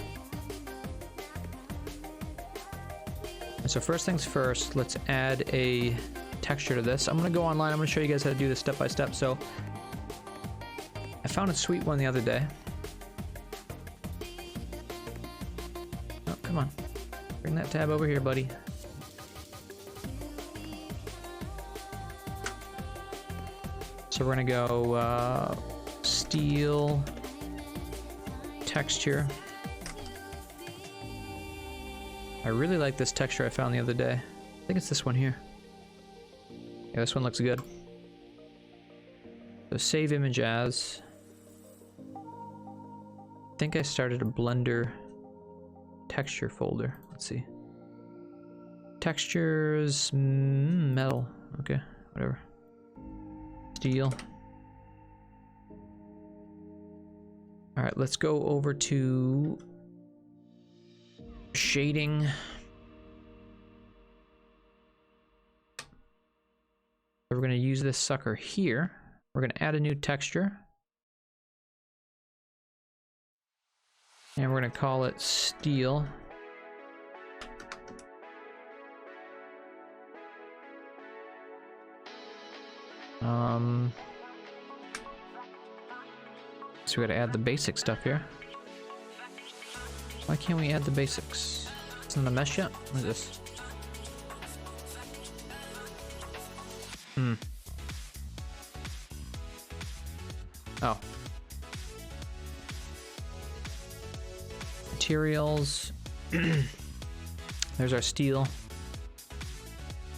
And so first things first, let's add a texture to this. I'm gonna go online. I'm gonna show you guys how to do this step by step. So I found a sweet one the other day. Oh, come on. Bring that tab over here, buddy. So we're gonna go steel texture. I really like this texture I found the other day. I think it's this one here. Yeah, this one looks good. So save image as. I think I started a Blender texture folder. Let's see. Textures, metal. Okay, whatever. Steel. All right, let's go over to shading. So we're going to use this sucker here. We're going to add a new texture. And we're going to call it steel. So we got to add the basic stuff here. Why can't we add the basics? It's in the mesh yet? What is this? Oh. Materials. There's our steel.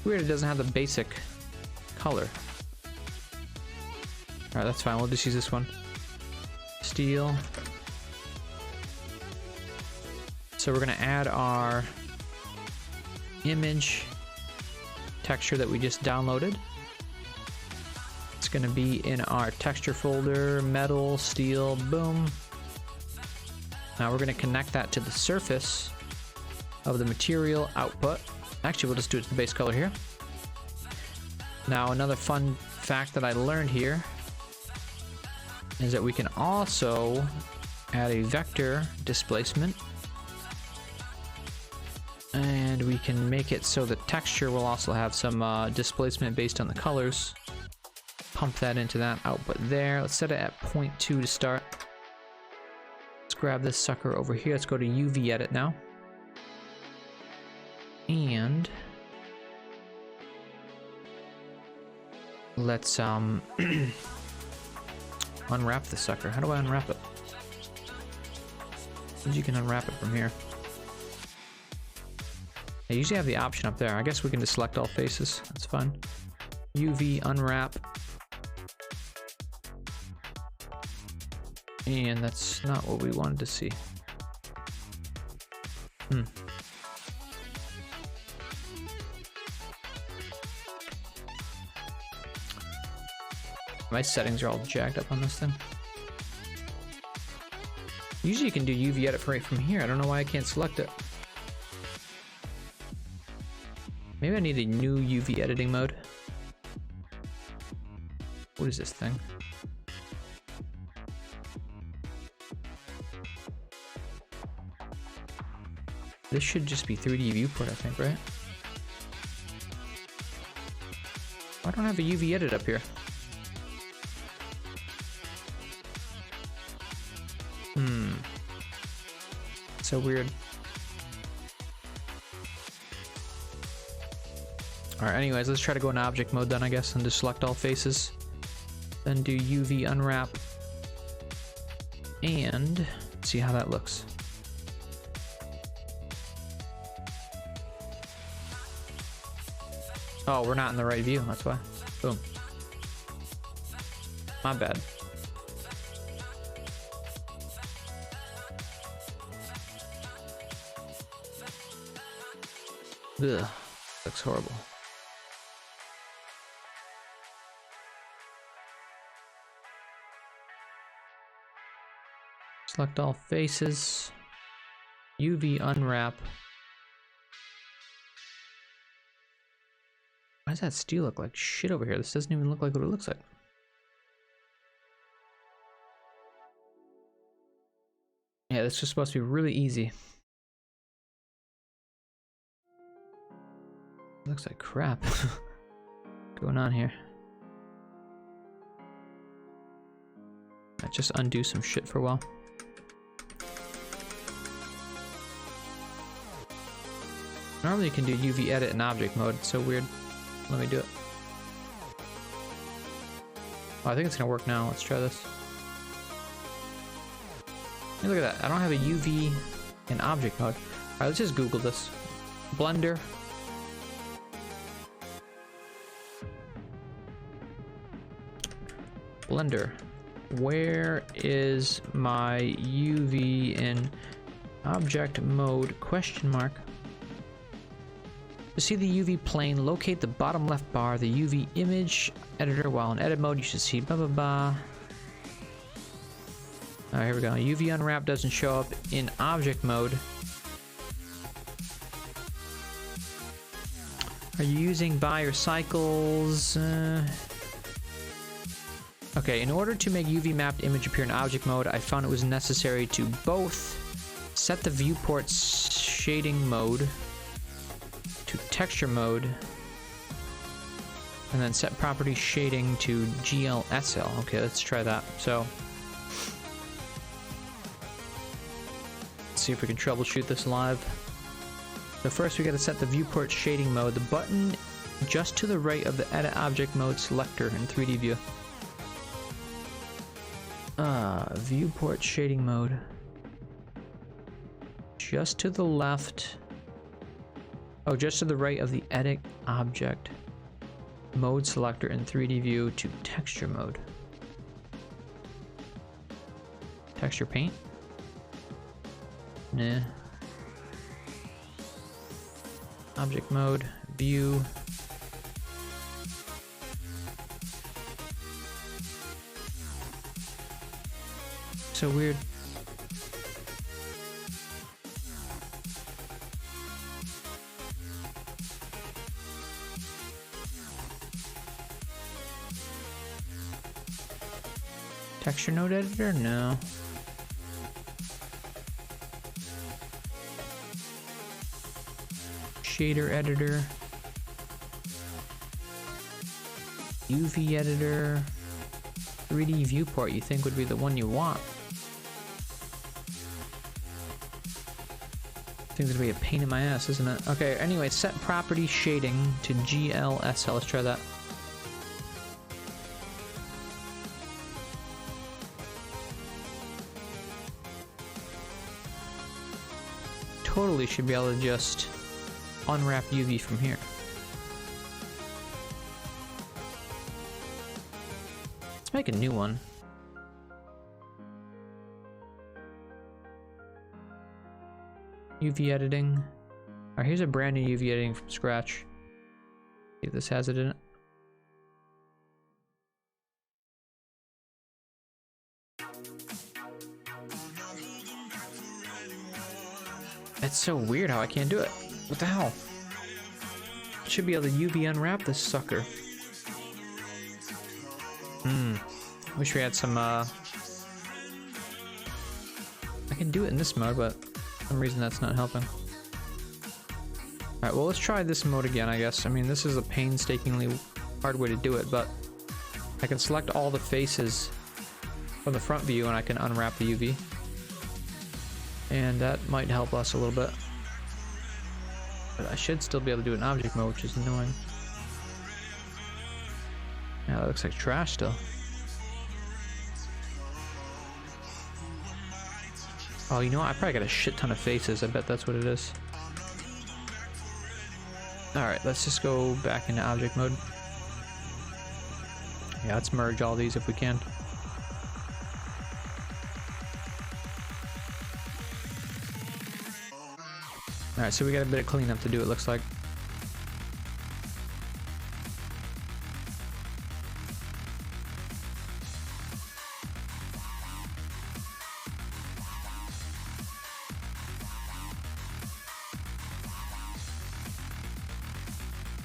Weird, it doesn't have the basic color. Alright, that's fine. We'll just use this one. Steel. So we're going to add our image texture that we just downloaded. It's going to be in our texture folder, metal, steel, boom. Now we're going to connect that to the surface of the material output. Actually, we'll just do it to the base color here. Now another fun fact that I learned here is that we can also add a vector displacement, and we can make it so the texture will also have some displacement based on the colors. Pump that into that output there. Let's set it at 0.2 to start. Let's grab this sucker over here. Let's go to UV edit now. And let's unwrap the sucker. How do I unwrap it? You can unwrap it from here. I usually have the option up there. I guess we can just select all faces. That's fine. UV unwrap. And that's not what we wanted to see. My settings are all jacked up on this thing. Usually you can do UV edit right from here. I don't know why I can't select it. Maybe I need a new UV editing mode. What is this thing? This should just be 3D viewport, I think, right? I don't have a UV edit up here. So weird. Alright, anyways, let's try to go in object mode then, I guess, and just select all faces. Then do UV unwrap. And see how that looks. Oh, we're not in the right view, that's why. Boom. My bad. Ugh, looks horrible. Select all faces. UV unwrap. Why does that steel look like shit over here? This doesn't even look like what it looks like. Yeah, this is supposed to be really easy. Looks like crap. going on here? Let's just undo some shit for a while. Normally you can do UV edit in object mode. It's so weird. Let me do it. Oh, I think it's gonna work now. Let's try this. Hey, look at that. I don't have a UV in object mode. Alright, let's just Google this. Blender. Blender. Where is my UV in object mode? Question mark. To see the UV plane, locate the bottom left bar, the UV image editor. While in edit mode, you should see blah blah blah. Alright, here we go. UV unwrap doesn't show up in object mode. Are you using buy or cycles? Okay, in order to make UV mapped image appear in object mode, I found it was necessary to both set the viewport shading mode to texture mode, and then set property shading to GLSL. Okay, let's try that. So, let's see if we can troubleshoot this live. So first we gotta set the viewport shading mode, the button just to the right of the edit object mode selector in 3D view. Viewport shading mode. Just to the left. Oh, just to the right of the edit object mode selector in 3D view to texture mode. Texture paint? Nah. Object mode, view. So weird. Texture node editor? No. Shader editor. UV editor. 3D viewport you think would be the one you want. Seems to be a pain in my ass, isn't it? Okay, anyway, set property shading to GLSL. Let's try that. Totally should be able to just unwrap UV from here. Let's make a new one. UV editing. Alright, here's a brand new UV editing from scratch. See if this has it in it. It's so weird how I can't do it. What the hell? Should be able to UV unwrap this sucker. Wish we had some, I can do it in this mode, but for some reason that's not helping. Alright, well let's try this mode again, I guess. I mean, this is a painstakingly hard way to do it, but I can select all the faces from the front view and I can unwrap the UV. And that might help us a little bit. But I should still be able to do it in object mode, which is annoying. Yeah, that looks like trash still. Oh, you know what? I probably got a shit ton of faces. I bet that's what it is. Alright, let's just go back into object mode. Yeah, let's merge all these if we can. Alright, so we got a bit of cleanup to do, it looks like.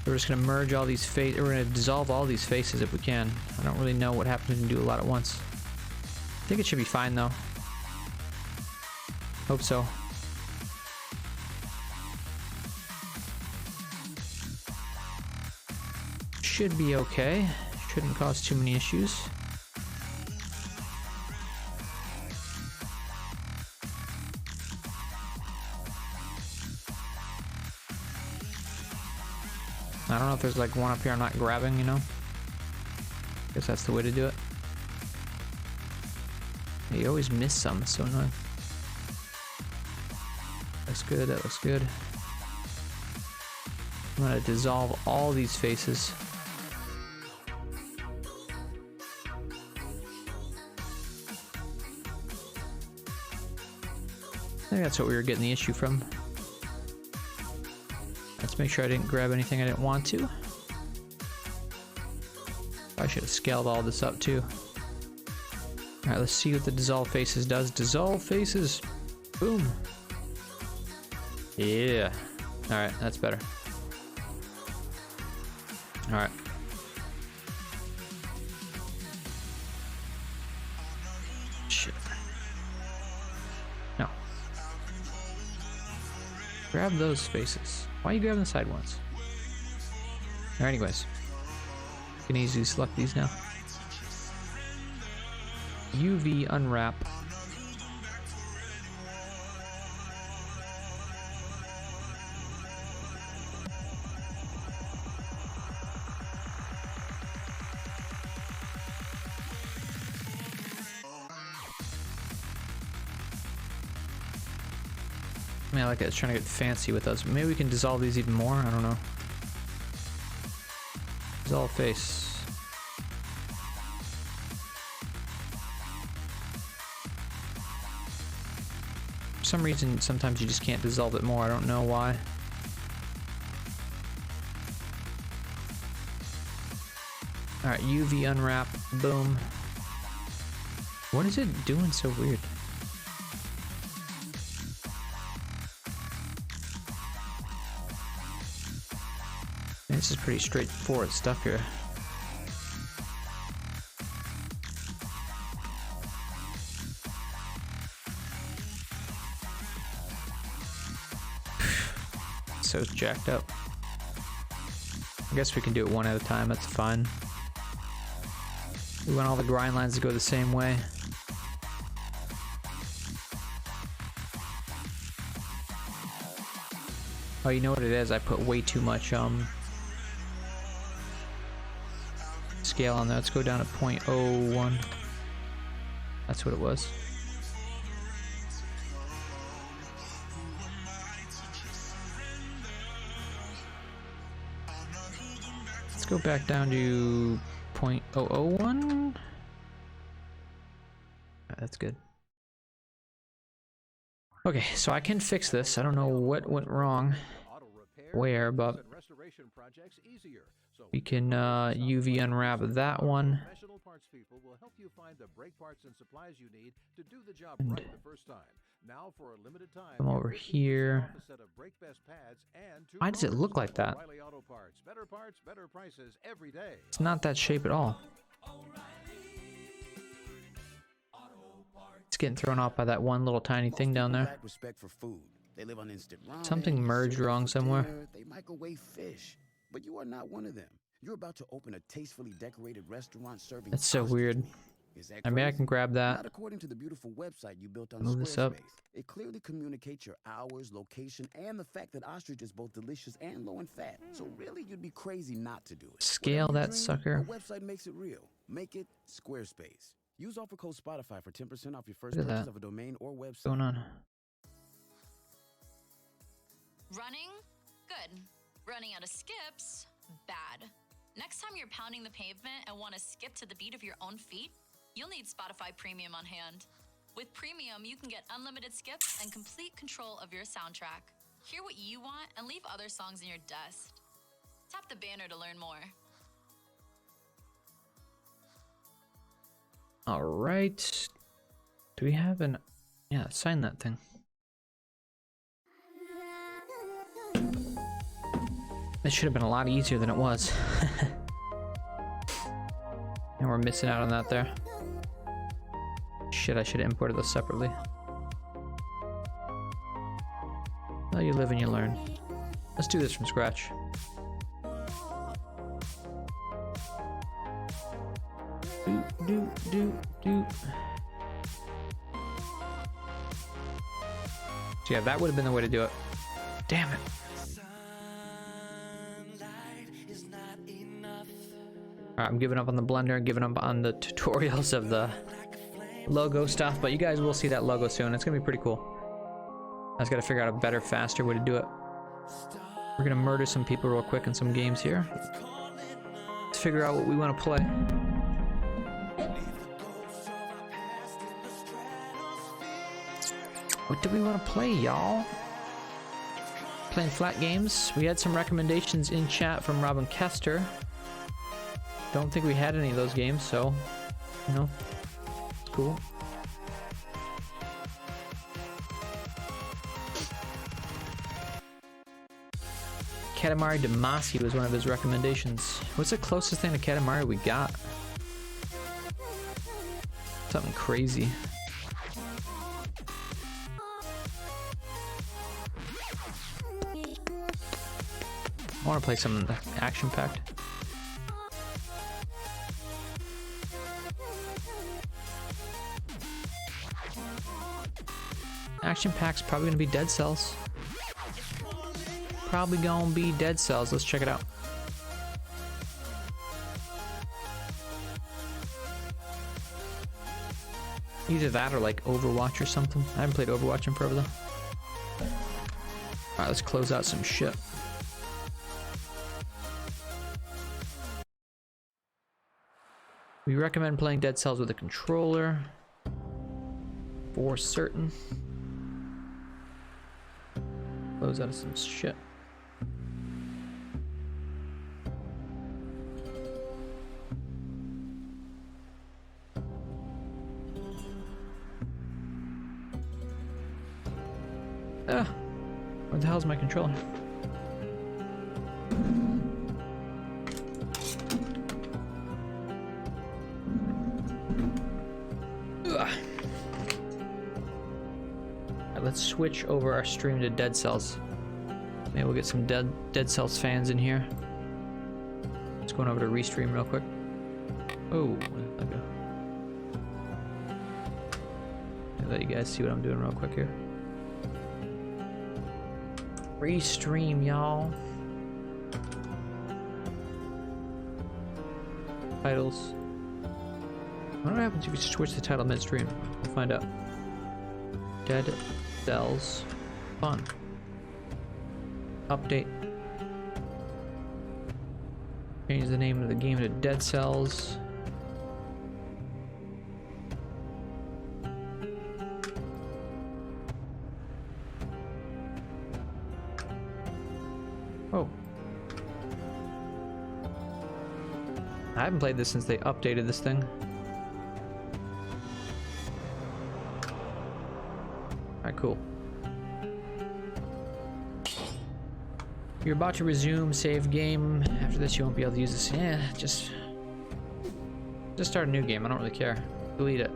We're just gonna merge all these faces. We're gonna dissolve all these faces if we can. I don't really know what happens when you do a lot at once. I think it should be fine though. Hope so. should be okay. Shouldn't cause too many issues. I don't know if there's like one up here I'm not grabbing, you know? Guess that's the way to do it. You always miss some, it's so annoying. Looks good, that looks good. I'm gonna dissolve all these faces. I think that's what we were getting the issue from. Let's make sure I didn't grab anything I didn't want to. I should have scaled all this up too. Alright, let's see what the dissolve faces does. Dissolve faces! Boom! Yeah. Alright, that's better. Alright. Shit. No. Grab those faces. Why are you grabbing the side ones? Alright, anyways. You can easily select these now. UV unwrap. I mean, I like it. It's trying to get fancy with us. Maybe we can dissolve these even more. I don't know. Dissolve face. For some reason, sometimes you just can't dissolve it more. I don't know why. Alright, UV unwrap. Boom. What is it doing so weird? This is pretty straightforward stuff here. So jacked up. I guess we can do it one at a time, that's fine. We want all the grind lines to go the same way. Oh, you know what it is? I put way too much scale on there. Let's go down to 0.01. That's what it was. Let's go back down to 0.001. That's good. Okay, so I can fix this. I don't know what went wrong, where, but we can UV unwrap that one. And come over here. Why does it look like that? It's not that shape at all. It's getting thrown off by that one little tiny thing down there. Something merged wrong somewhere. They microwave fish, but you are not one of them. You're about to open a tastefully decorated restaurant serving. That's so weird. I mean, I can grab that. Not according to the beautiful website you built on Move this up. It clearly communicates your hours, location, and the fact that ostrich is both delicious and low in fat. So really, you'd be crazy not to do it. Scale Whatever you that dream, sucker. A website makes it real. Make it Squarespace. Use offer code Spotify for 10% off your first Look at purchase that. of a domain or website. What's going on? Running? Good. Running out of skips? Bad. Next time you're pounding the pavement and want to skip to the beat of your own feet, you'll need Spotify Premium on hand. With Premium, you can get unlimited skips and complete control of your soundtrack. Hear what you want and leave other songs in your dust. Tap the banner to learn more. All right. Do we have an... Yeah, sign that thing. That should have been a lot easier than it was. And we're missing out on that there. Shit, I should have imported those separately. Well, you live and you learn. Let's do this from scratch. So yeah, that would have been the way to do it. Damn it. Alright, I'm giving up on the blender, giving up on the tutorials of the logo stuff, but you guys will see that logo soon. It's gonna be pretty cool. I just gotta figure out a better, faster way to do it. We're gonna murder some people real quick in some games here. Let's figure out what we want to play. What do we want to play, y'all? Playing flat games. We had some recommendations in chat from Robin Kester. Don't think we had any of those games, so, you know, it's cool. Katamari Damacy was one of his recommendations. What's the closest thing to Katamari we got? Something crazy. I want to play something action-packed. Action-pack's probably gonna be Dead Cells. Probably gonna be Dead Cells. Let's check it out. Either that or like Overwatch or something. I haven't played Overwatch in forever though. Alright, let's close out some shit. We recommend playing Dead Cells with a controller. For certain. Close out of some shit. Where the hell is my controller? Let's switch over our stream to Dead Cells. Maybe we'll get some Dead Cells fans in here. Let's go over to Restream real quick. Oh, okay. I'll let you guys see what I'm doing real quick here. Restream, y'all. Titles. What happens if you switch the title midstream? We'll find out. Dead Cells Fun. Update. Change the name of the game to Dead Cells. Oh. I haven't played this since they updated this thing. Alright, cool. You're about to resume save game. After this, you won't be able to use this. Yeah, just start a new game. I don't really care. Delete it.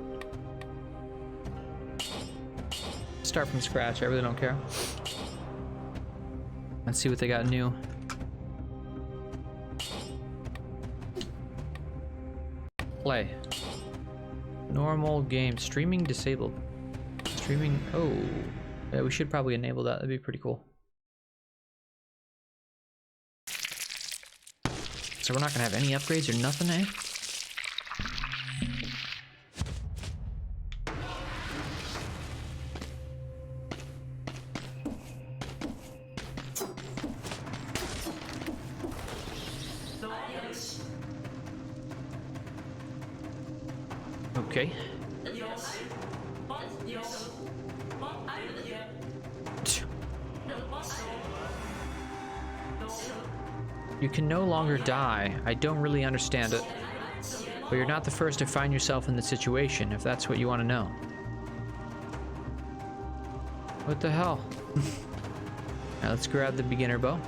Start from scratch. I really don't care. Let's see what they got new. Play. Normal game. Streaming disabled. Streaming. Oh. Yeah, we should probably enable that. That'd be pretty cool. So we're not gonna have any upgrades or nothing, eh? Okay. You can no longer die. I don't really understand it. But you're not the first to find yourself in the situation, if that's what you want to know. What the hell? Now let's grab the beginner bow.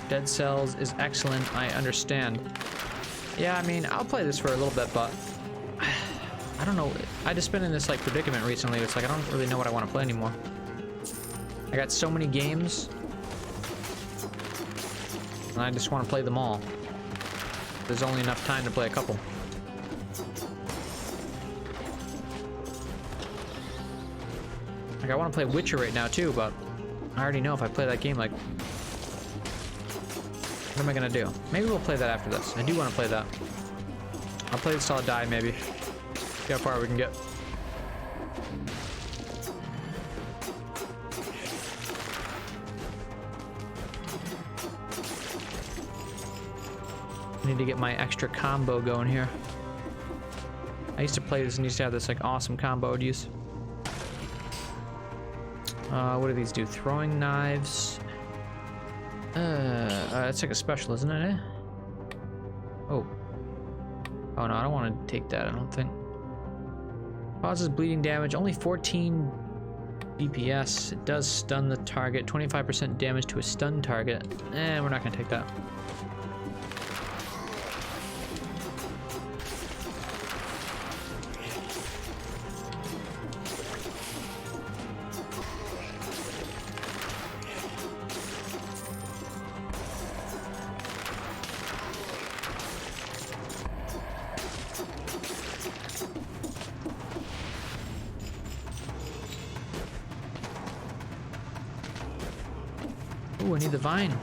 Dead Cells is excellent, I understand. Yeah, I mean, I'll play this for a little bit, but I don't know. I just been in this like predicament recently. It's like I don't really know what I want to play anymore. I got so many games, and I just want to play them all. There's only enough time to play a couple. Like I want to play Witcher right now too, but I already know if I play that game, like, what am I gonna do? Maybe we'll play that after this. I do want to play that. I'll play this till I die, maybe. See how far we can get. I need to get my extra combo going here. I used to play this and used to have this like awesome combo I'd use. What do these do? Throwing knives. It's like a special, isn't it? Oh. Oh no, I don't want to take that, I don't think. Causes bleeding damage, only 14 DPS. It does stun the target, 25% damage to a stun target. We're not gonna take that. Ooh, I need the vine.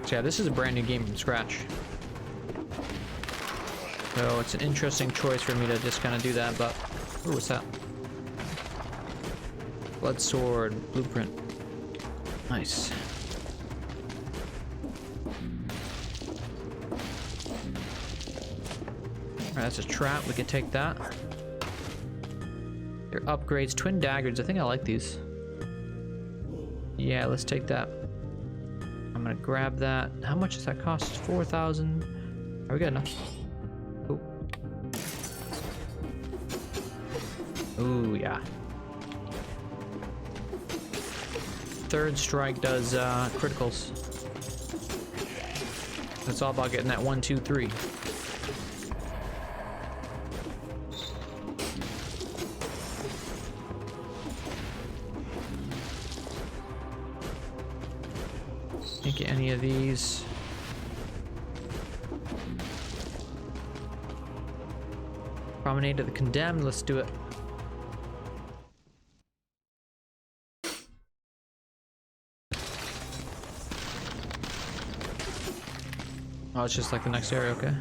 So yeah, this is a brand new game from scratch. So it's an interesting choice for me to just kind of do that, but... Ooh, what's that? Blood sword, blueprint. Nice. Alright, that's a trap. We can take that. Your upgrades, twin daggers. I think I like these. Yeah, let's take that. I'm gonna grab that. How much does that cost? 4,000. Are we good enough? Ooh. Ooh, yeah. Third strike does criticals. It's all about getting that 1, 2, 3. Can't get any of these. Promenade of the Condemned, let's do it. Oh, it's just like the next area, okay.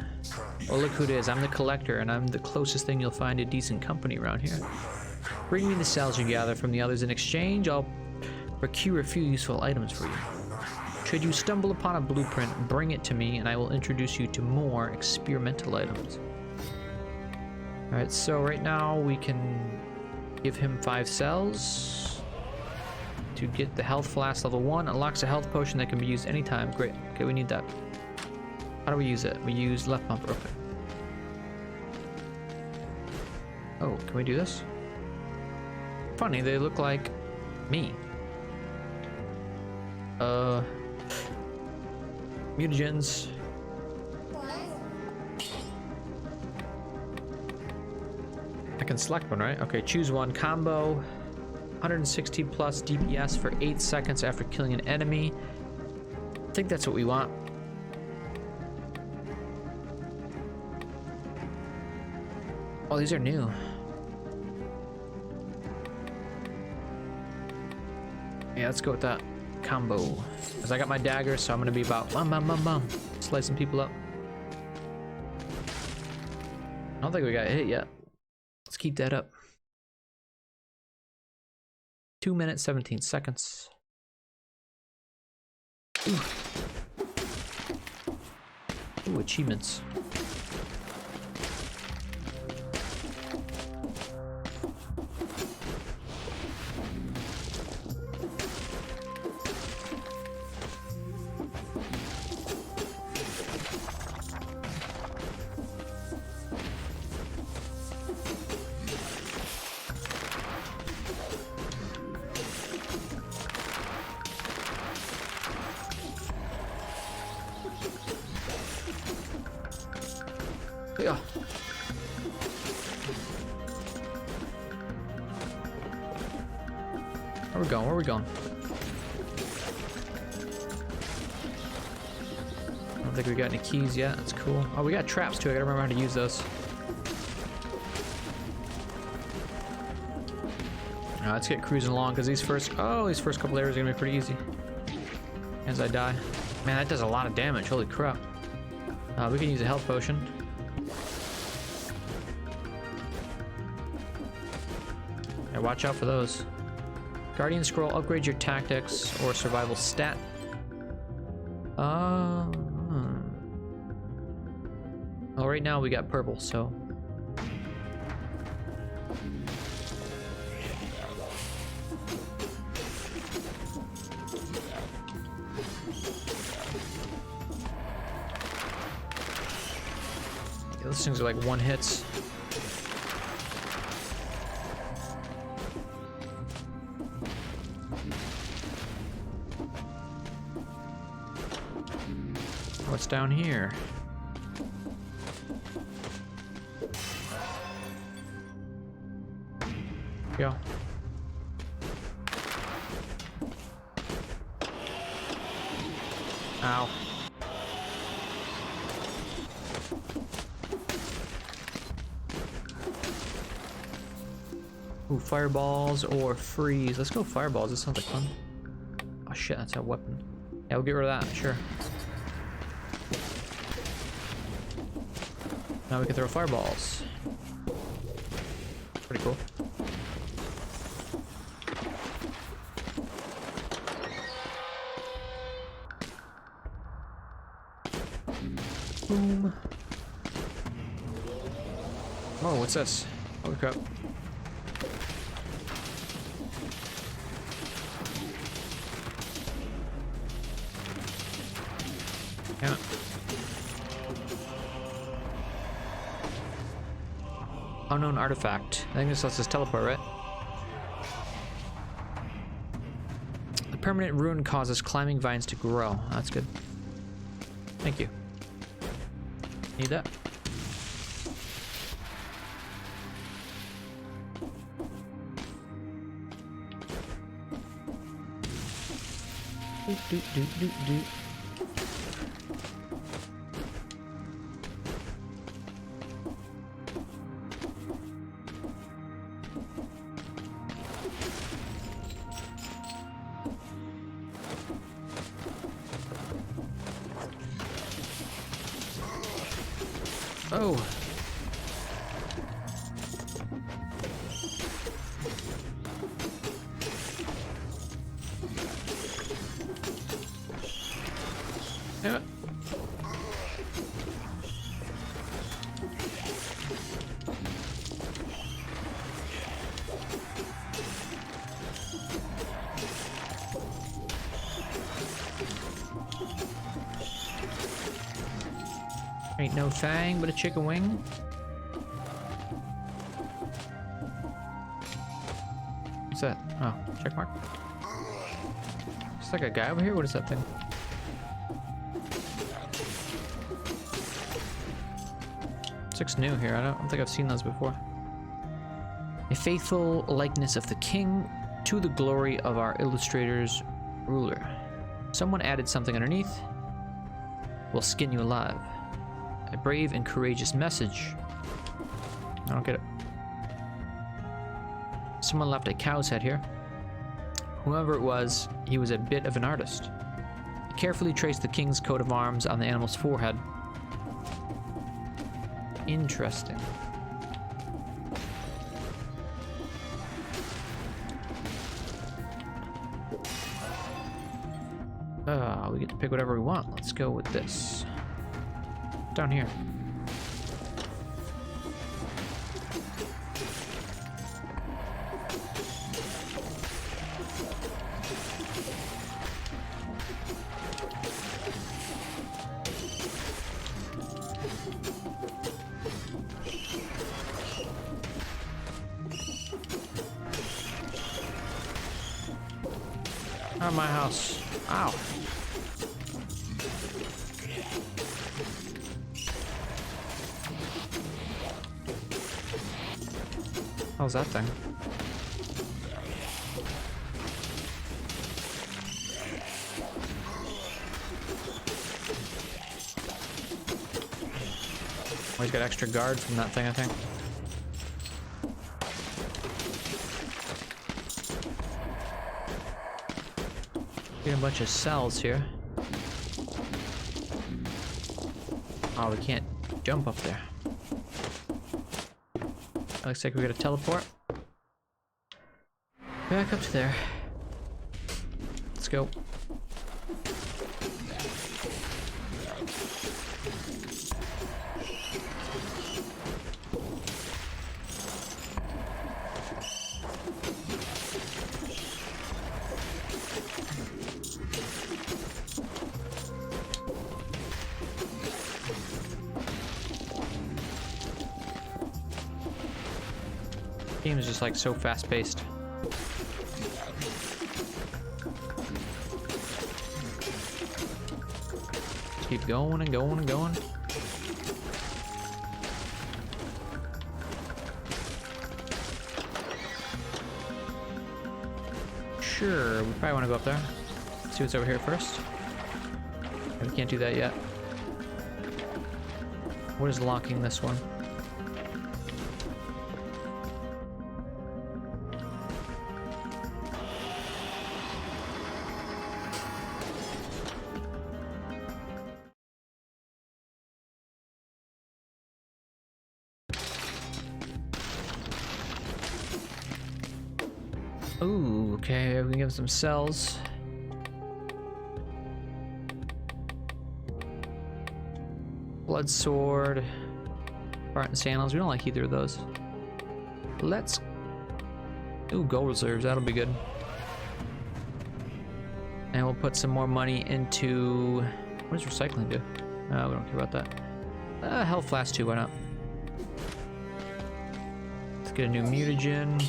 Well, look who it is. I'm the collector, and I'm the closest thing you'll find to decent company around here. Bring me the cells you gather from the others. In exchange, I'll procure a few useful items for you. Should you stumble upon a blueprint, bring it to me, and I will introduce you to more experimental items. Alright, so right now we can give him 5 cells. To get the health flask level 1, unlocks a health potion that can be used anytime. Great. Okay, we need that. How do we use it? We use left bumper. Okay. Oh, can we do this? Funny, they look like me. Mutagens. I can select one, right? Okay, choose one. Combo. 160 plus DPS for 8 seconds after killing an enemy. I think that's what we want. Oh, these are new. Yeah, let's go with that combo. Because I got my dagger, so I'm going to be about slicing people up. I don't think we got hit yet. Let's keep that up. 2 minutes, 17 seconds. Ooh. Ooh, achievements. Where we going? Where we going? I don't think we got any keys yet. That's cool. Oh, we got traps too. I gotta remember how to use those. Let's get cruising along because these first couple areas are gonna be pretty easy. As I die, man, that does a lot of damage. Holy crap! We can use a health potion. Yeah, watch out for those. Guardian Scroll upgrades your tactics or survival stat. Well, right now we got purple, so. Yeah, those things are like one hits. What's down here? Go. Ow. Ooh, fireballs or freeze. Let's go fireballs. This sounds like fun. Oh shit, that's a weapon. Yeah, we'll get rid of that, sure. Now we can throw fireballs. Pretty cool. Boom. Oh, what's this? Holy crap. Damn it. Unknown artifact. I think this lets us teleport, right? The permanent rune causes climbing vines to grow. That's good. Thank you. Need that? Do, do, do, do, do. Oh. Yeah. Ain't no thing but a chicken wing. What's that? Oh, check mark. It's like a guy over here. What is that thing? This looks new here. I don't think I've seen those before. A faithful likeness of the king to the glory of our illustrator's ruler. Someone added something underneath. We'll skin you alive. A brave and courageous message. I don't get it. Someone left a cow's head here. Whoever it was, he was a bit of an artist. He carefully traced the king's coat of arms on the animal's forehead. Interesting. We get to pick whatever we want. Let's go with this. Down here. Out of my house. Ow. How's that thing? He's got extra guard from that thing, I think. Get a bunch of cells here. Oh, we can't jump up there. Looks like we got a teleport. Back up to there. Let's go. Game is just like so fast paced. Keep going and going and going. Sure, we probably want to go up there. See what's over here first. We can't do that yet. What is locking this one? Ooh, okay, we can give him some cells. Blood sword, Spartan sandals. We don't like either of those. Let's. Ooh, gold reserves. That'll be good. And we'll put some more money into. What does recycling do? We don't care about that. Health flask too. Why not? Let's get a new mutagen.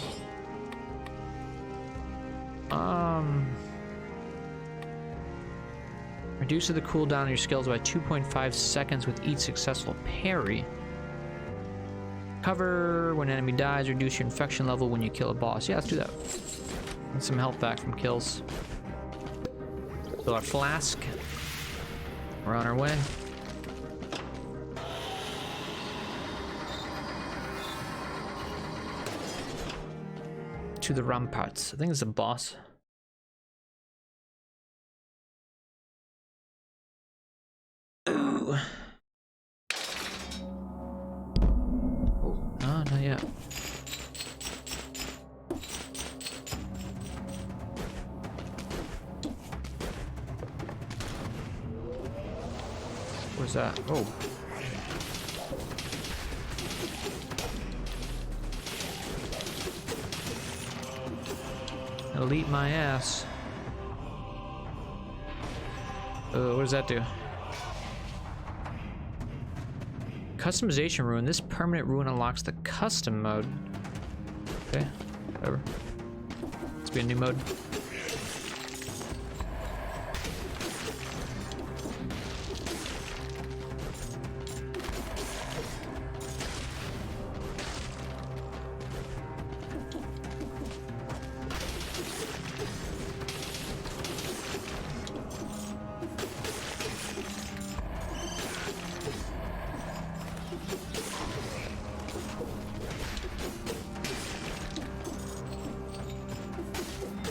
Reduces the cooldown of your skills by 2.5 seconds with each successful parry. Cover when an enemy dies. Reduce your infection level when you kill a boss. Yeah, let's do that. And some health back from kills. Fill our flask. We're on our way. To the ramparts. I think it's a boss. Ooh. Oh, no, not yet. Where's that? Oh. It'll eat my ass. What does that do? Customization rune. This permanent rune unlocks the custom mode. Okay, whatever. Let's be a new mode.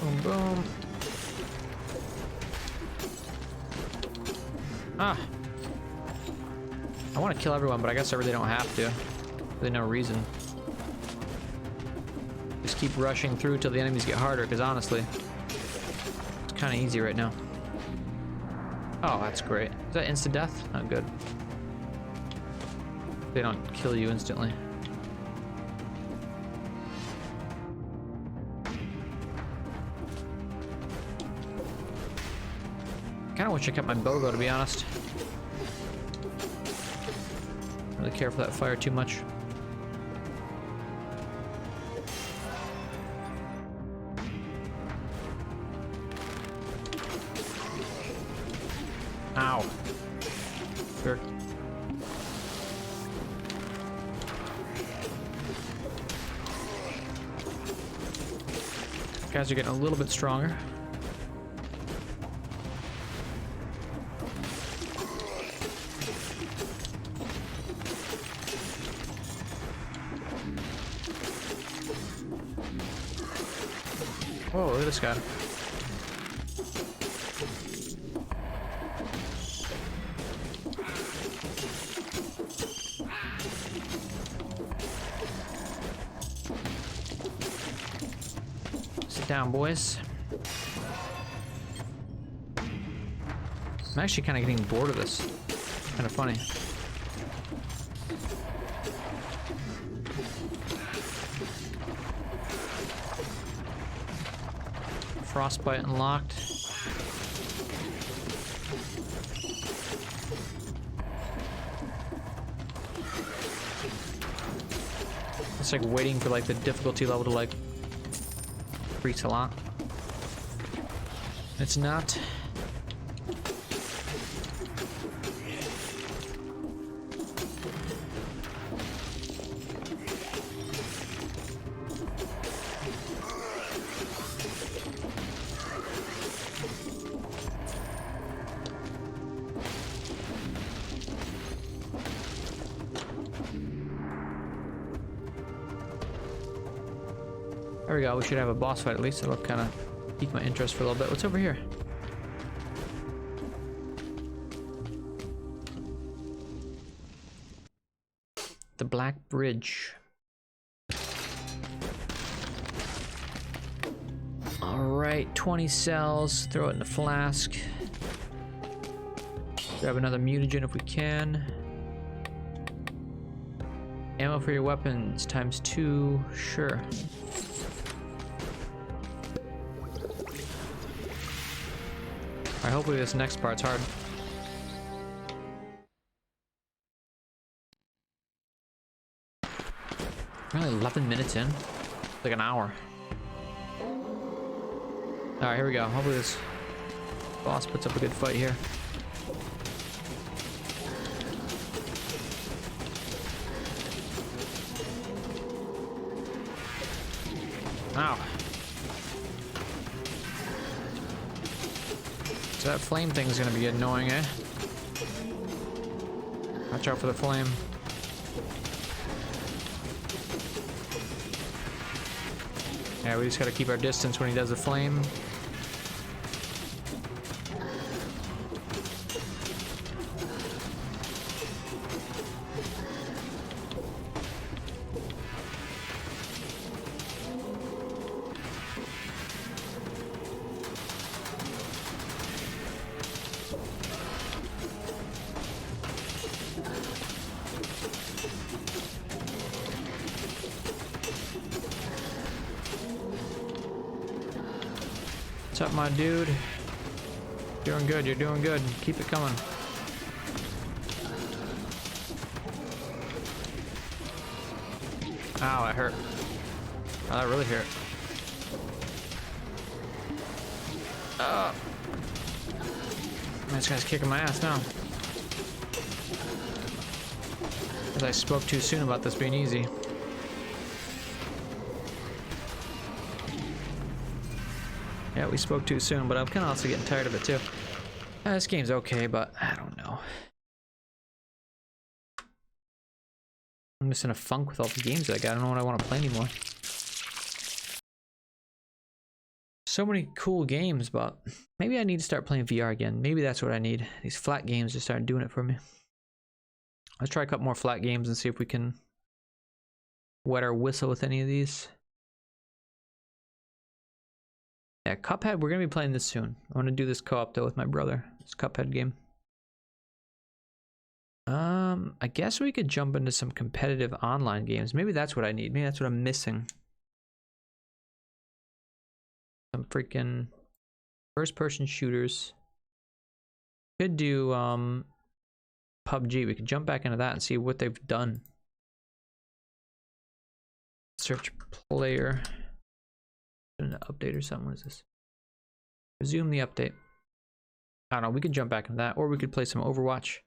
Boom, boom. Ah. I want to kill everyone, but I guess I really don't have to. Really no reason. Just keep rushing through till the enemies get harder, because honestly, it's kind of easy right now. Oh, that's great. Is that instant death? Not good. They don't kill you instantly. Kinda wish I kept my BOGO, to be honest. Don't really care for that fire too much. Ow. Sure. Guys are getting a little bit stronger. Whoa, look at this guy. Sit down, boys. I'm actually kind of getting bored of this. Kind of funny. Frostbite unlocked. It's like waiting for like the difficulty level to like increase a lot. It's not. There we go, we should have a boss fight at least. It'll kind of pique my interest for a little bit. What's over here? The Black Bridge. Alright, 20 cells. Throw it in the flask. Grab another mutagen if we can. Ammo for your weapons ×2. Sure. Alright, hopefully this next part's hard. We're only 11 minutes in. Like an hour. Alright, here we go. Hopefully this boss puts up a good fight here. Ow. So that flame thing's gonna be annoying, eh? Watch out for the flame. Yeah, we just gotta keep our distance when he does the flame. What's up, my dude? Doing good, you're doing good. Keep it coming. Ow, that hurt. Oh, that really hurt. This guy's kicking my ass now. Because I spoke too soon about this being easy. Yeah, we spoke too soon, but I'm kind of also getting tired of it too. This game's okay, but I don't know. I'm just in a funk with all the games I got. I don't know what I want to play anymore. So many cool games, but maybe I need to start playing VR again. Maybe that's what I need. These flat games just started doing it for me. Let's try a couple more flat games and see if we can wet our whistle with any of these. Yeah, Cuphead, we're going to be playing this soon. I want to do this co-op though with my brother. This Cuphead game. I guess we could jump into some competitive online games. Maybe that's what I need. Maybe that's what I'm missing. Some freaking first-person shooters. Could do PUBG. We could jump back into that and see what they've done. Search player. An update or something. What is this? Resume the update. I don't know. We could jump back into that, or we could play some Overwatch.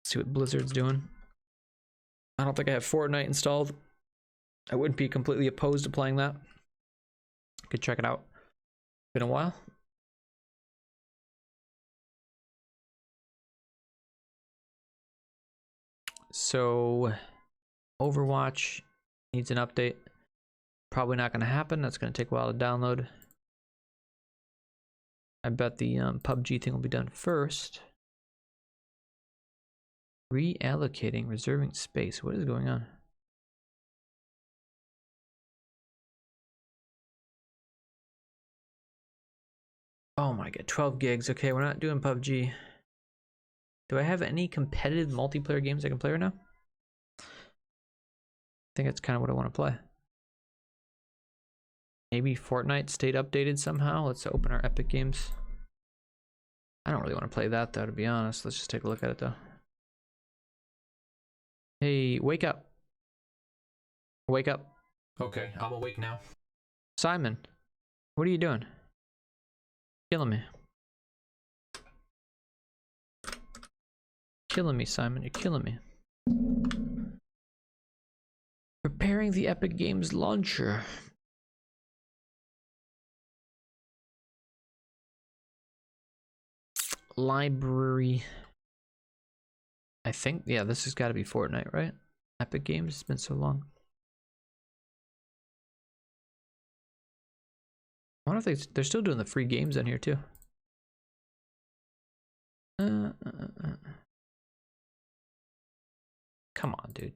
See what Blizzard's doing. I don't think I have Fortnite installed. I wouldn't be completely opposed to playing that. Could check it out. Been a while. So Overwatch needs an update. Probably not going to happen. That's going to take a while to download. I bet the PUBG thing will be done first. Reallocating, reserving space. What is going on? Oh my god, 12 gigs. Okay, we're not doing PUBG. Do I have any competitive multiplayer games I can play right now? I think that's kind of what I want to play. Maybe Fortnite stayed updated somehow. Let's open our Epic Games. I don't really want to play that though, to be honest. Let's just take a look at it though. Hey, wake up. Wake up. Okay, I'm awake now. Simon, what are you doing? Killing me. Killing me, Simon. You're killing me. Preparing the Epic Games launcher. Library. I think, yeah, this has got to be Fortnite, right? Epic Games, it's been so long. I wonder if they're still doing the free games on here too. Come on, dude.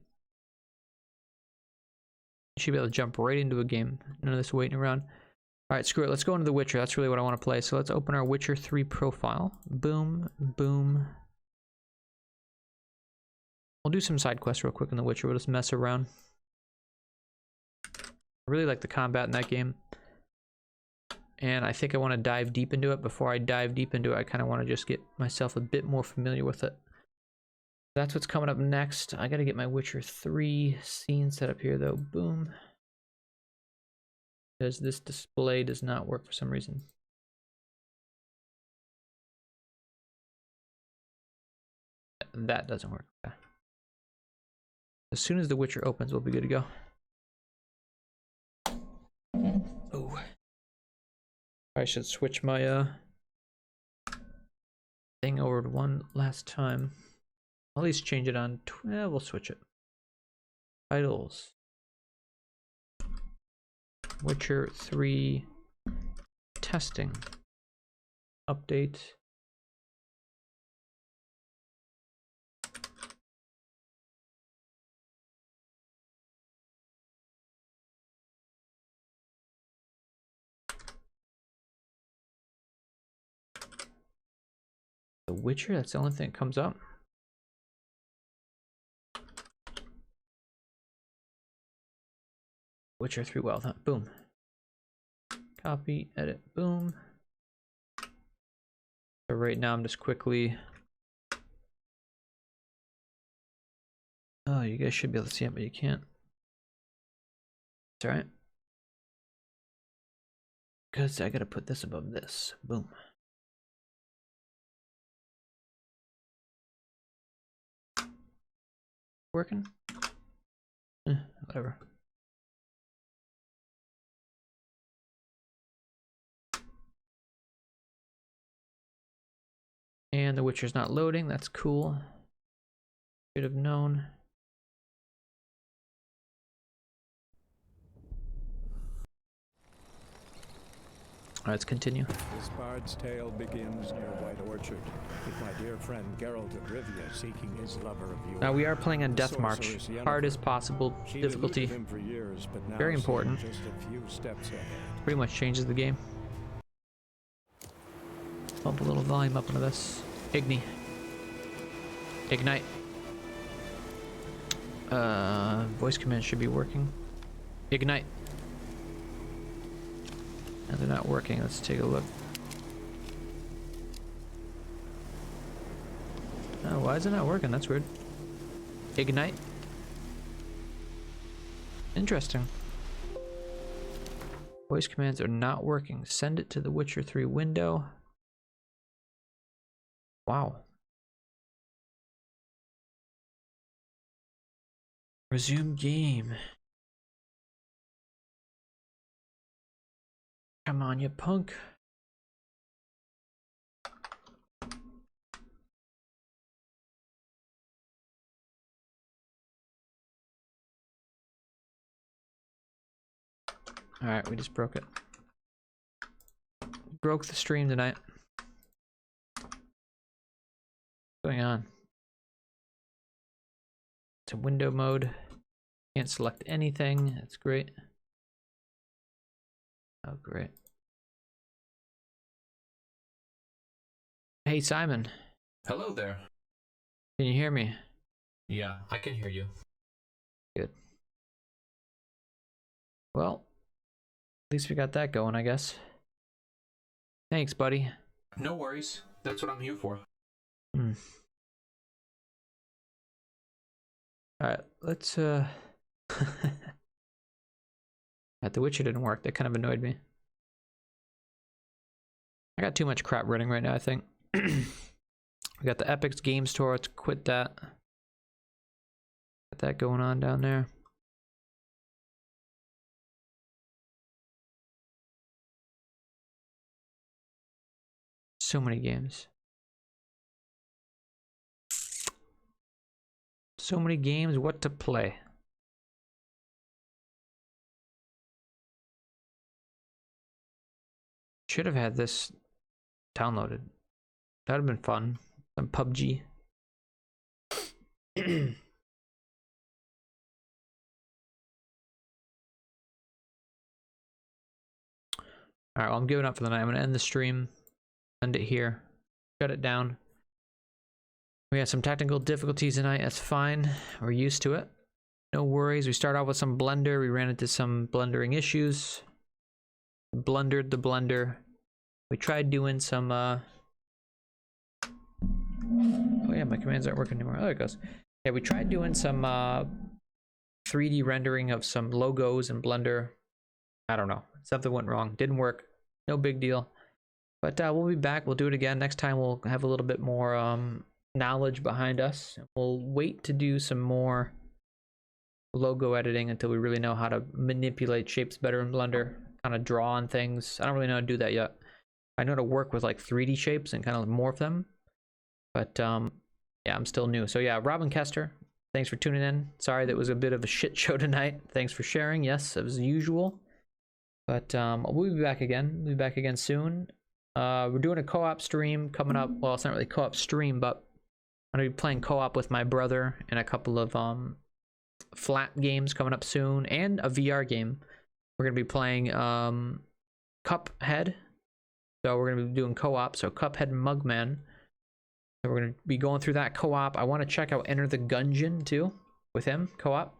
You should be able to jump right into a game. None of this waiting around. Alright, screw it. Let's go into The Witcher. That's really what I want to play. So let's open our Witcher 3 profile. Boom, boom. We'll do some side quests real quick in The Witcher. We'll just mess around. I really like the combat in that game. And I think I want to dive deep into it. Before I dive deep into it, I kind of want to just get myself a bit more familiar with it. That's what's coming up next. I got to get my Witcher 3 scene set up here, though. Boom. Because this display does not work for some reason. That doesn't work. Okay. As soon as The Witcher opens, we'll be good to go. Oh. I should switch my thing over to one last time. I'll at least change it on. Yeah, we'll switch it. Titles. Witcher 3 testing. Update. The Witcher, that's the only thing that comes up. Witcher 3 Wild Hunt, boom. Copy, edit, boom. So right now I'm just quickly... Oh, you guys should be able to see it, but you can't. It's alright. Because I gotta put this above this, boom. Working? Whatever. And The Witcher's not loading, that's cool. Should have known. Alright, let's continue. This bard's tale begins near White Orchard, with my dear friend Geralt of Rivia seeking his lover of yore. Now we are playing on Death March. Hardest possible difficulty. Years, but now very important. just a few steps ahead. Pretty much changes the game. Bump a little volume up into this. Ignite. Voice command should be working. Ignite. And they're not working. Let's take a look. Oh, why is it not working? That's weird. Ignite. Interesting. Voice commands are not working. Send it to the Witcher 3 window. Wow. Resume game. Come on, you punk. Alright, we just broke it. Broke the stream tonight. What's going on? It's a window mode. Can't select anything. That's great. Oh, great. Hey, Simon. Hello there. Can you hear me? Yeah, I can hear you. Good. Well, at least we got that going, I guess. Thanks, buddy. No worries. That's what I'm here for. Alright, let's The Witcher didn't work. That kind of annoyed me. I got too much crap running right now, I think. We got the Epic's Game Store. Let's quit that. Got that going on down there. So many games. So many games, what to play. Should have had this downloaded. That would have been fun. Some PUBG. Alright, well, I'm giving up for the night. I'm going to end the stream. End it here. Shut it down. We had some technical difficulties tonight. That's fine. We're used to it. No worries. We start off with some Blender. We ran into some blendering issues. Blundered the blender. We tried doing some oh yeah, my commands aren't working anymore. Oh, there it goes. Yeah, we tried doing some 3D rendering of some logos in Blender. I don't know. Something went wrong. Didn't work. No big deal. But we'll be back. We'll do it again. Next time we'll have a little bit more knowledge behind us. We'll wait to do some more logo editing until we really know how to manipulate shapes better in Blender. Kind of draw on things. I don't really know how to do that yet. I know how to work with like 3D shapes and kind of morph them. But yeah, I'm still new. So yeah, Robin Kester, thanks for tuning in. Sorry that was a bit of a shit show tonight. Thanks for sharing. Yes, as usual. But we'll be back again. We'll be back again soon. We're doing a co-op stream coming up. Well, it's not really co-op stream, but I'm gonna be playing co-op with my brother and a couple of flat games coming up soon, and a VR game. We're gonna be playing Cuphead. So we're gonna be doing co-op. So Cuphead and Mugman. So we're gonna be going through that co-op. I want to check out Enter the Gungeon too with him co-op,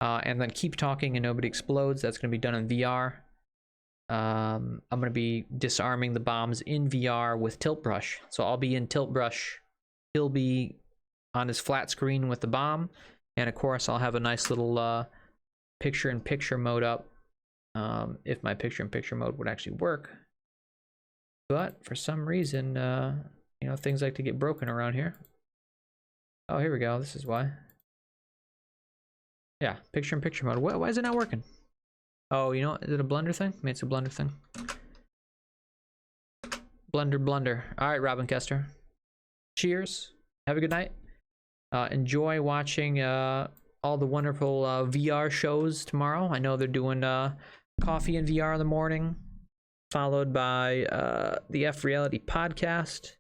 and then Keep Talking and Nobody Explodes. That's gonna be done in VR. I'm gonna be disarming the bombs in VR with Tilt Brush. So I'll be in Tilt Brush. He'll be on his flat screen with the bomb, and of course I'll have a nice little picture-in-picture mode up. If my picture-in-picture mode would actually work. But for some reason, you know, things like to get broken around here. Oh, here we go. This is why. Yeah, picture-in-picture mode. Why is it not working? Oh, you know, is it a Blender thing? Maybe it's a Blender thing. Blender. All right, Robin Kester. Cheers. Have a good night. Enjoy watching all the wonderful VR shows tomorrow. I know they're doing Coffee in VR in the morning, followed by the F Reality podcast.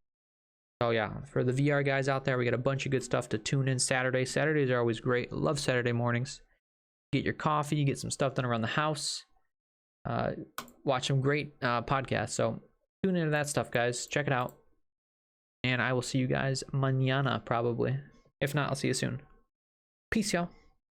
Oh yeah, for the VR guys out there, we got a bunch of good stuff to tune in Saturday. Saturdays are always great. Love Saturday mornings. Get your coffee, you get some stuff done around the house. Watch some great podcasts. So tune into that stuff, guys. Check it out. And I will see you guys mañana, probably. If not, I'll see you soon. Peace, y'all.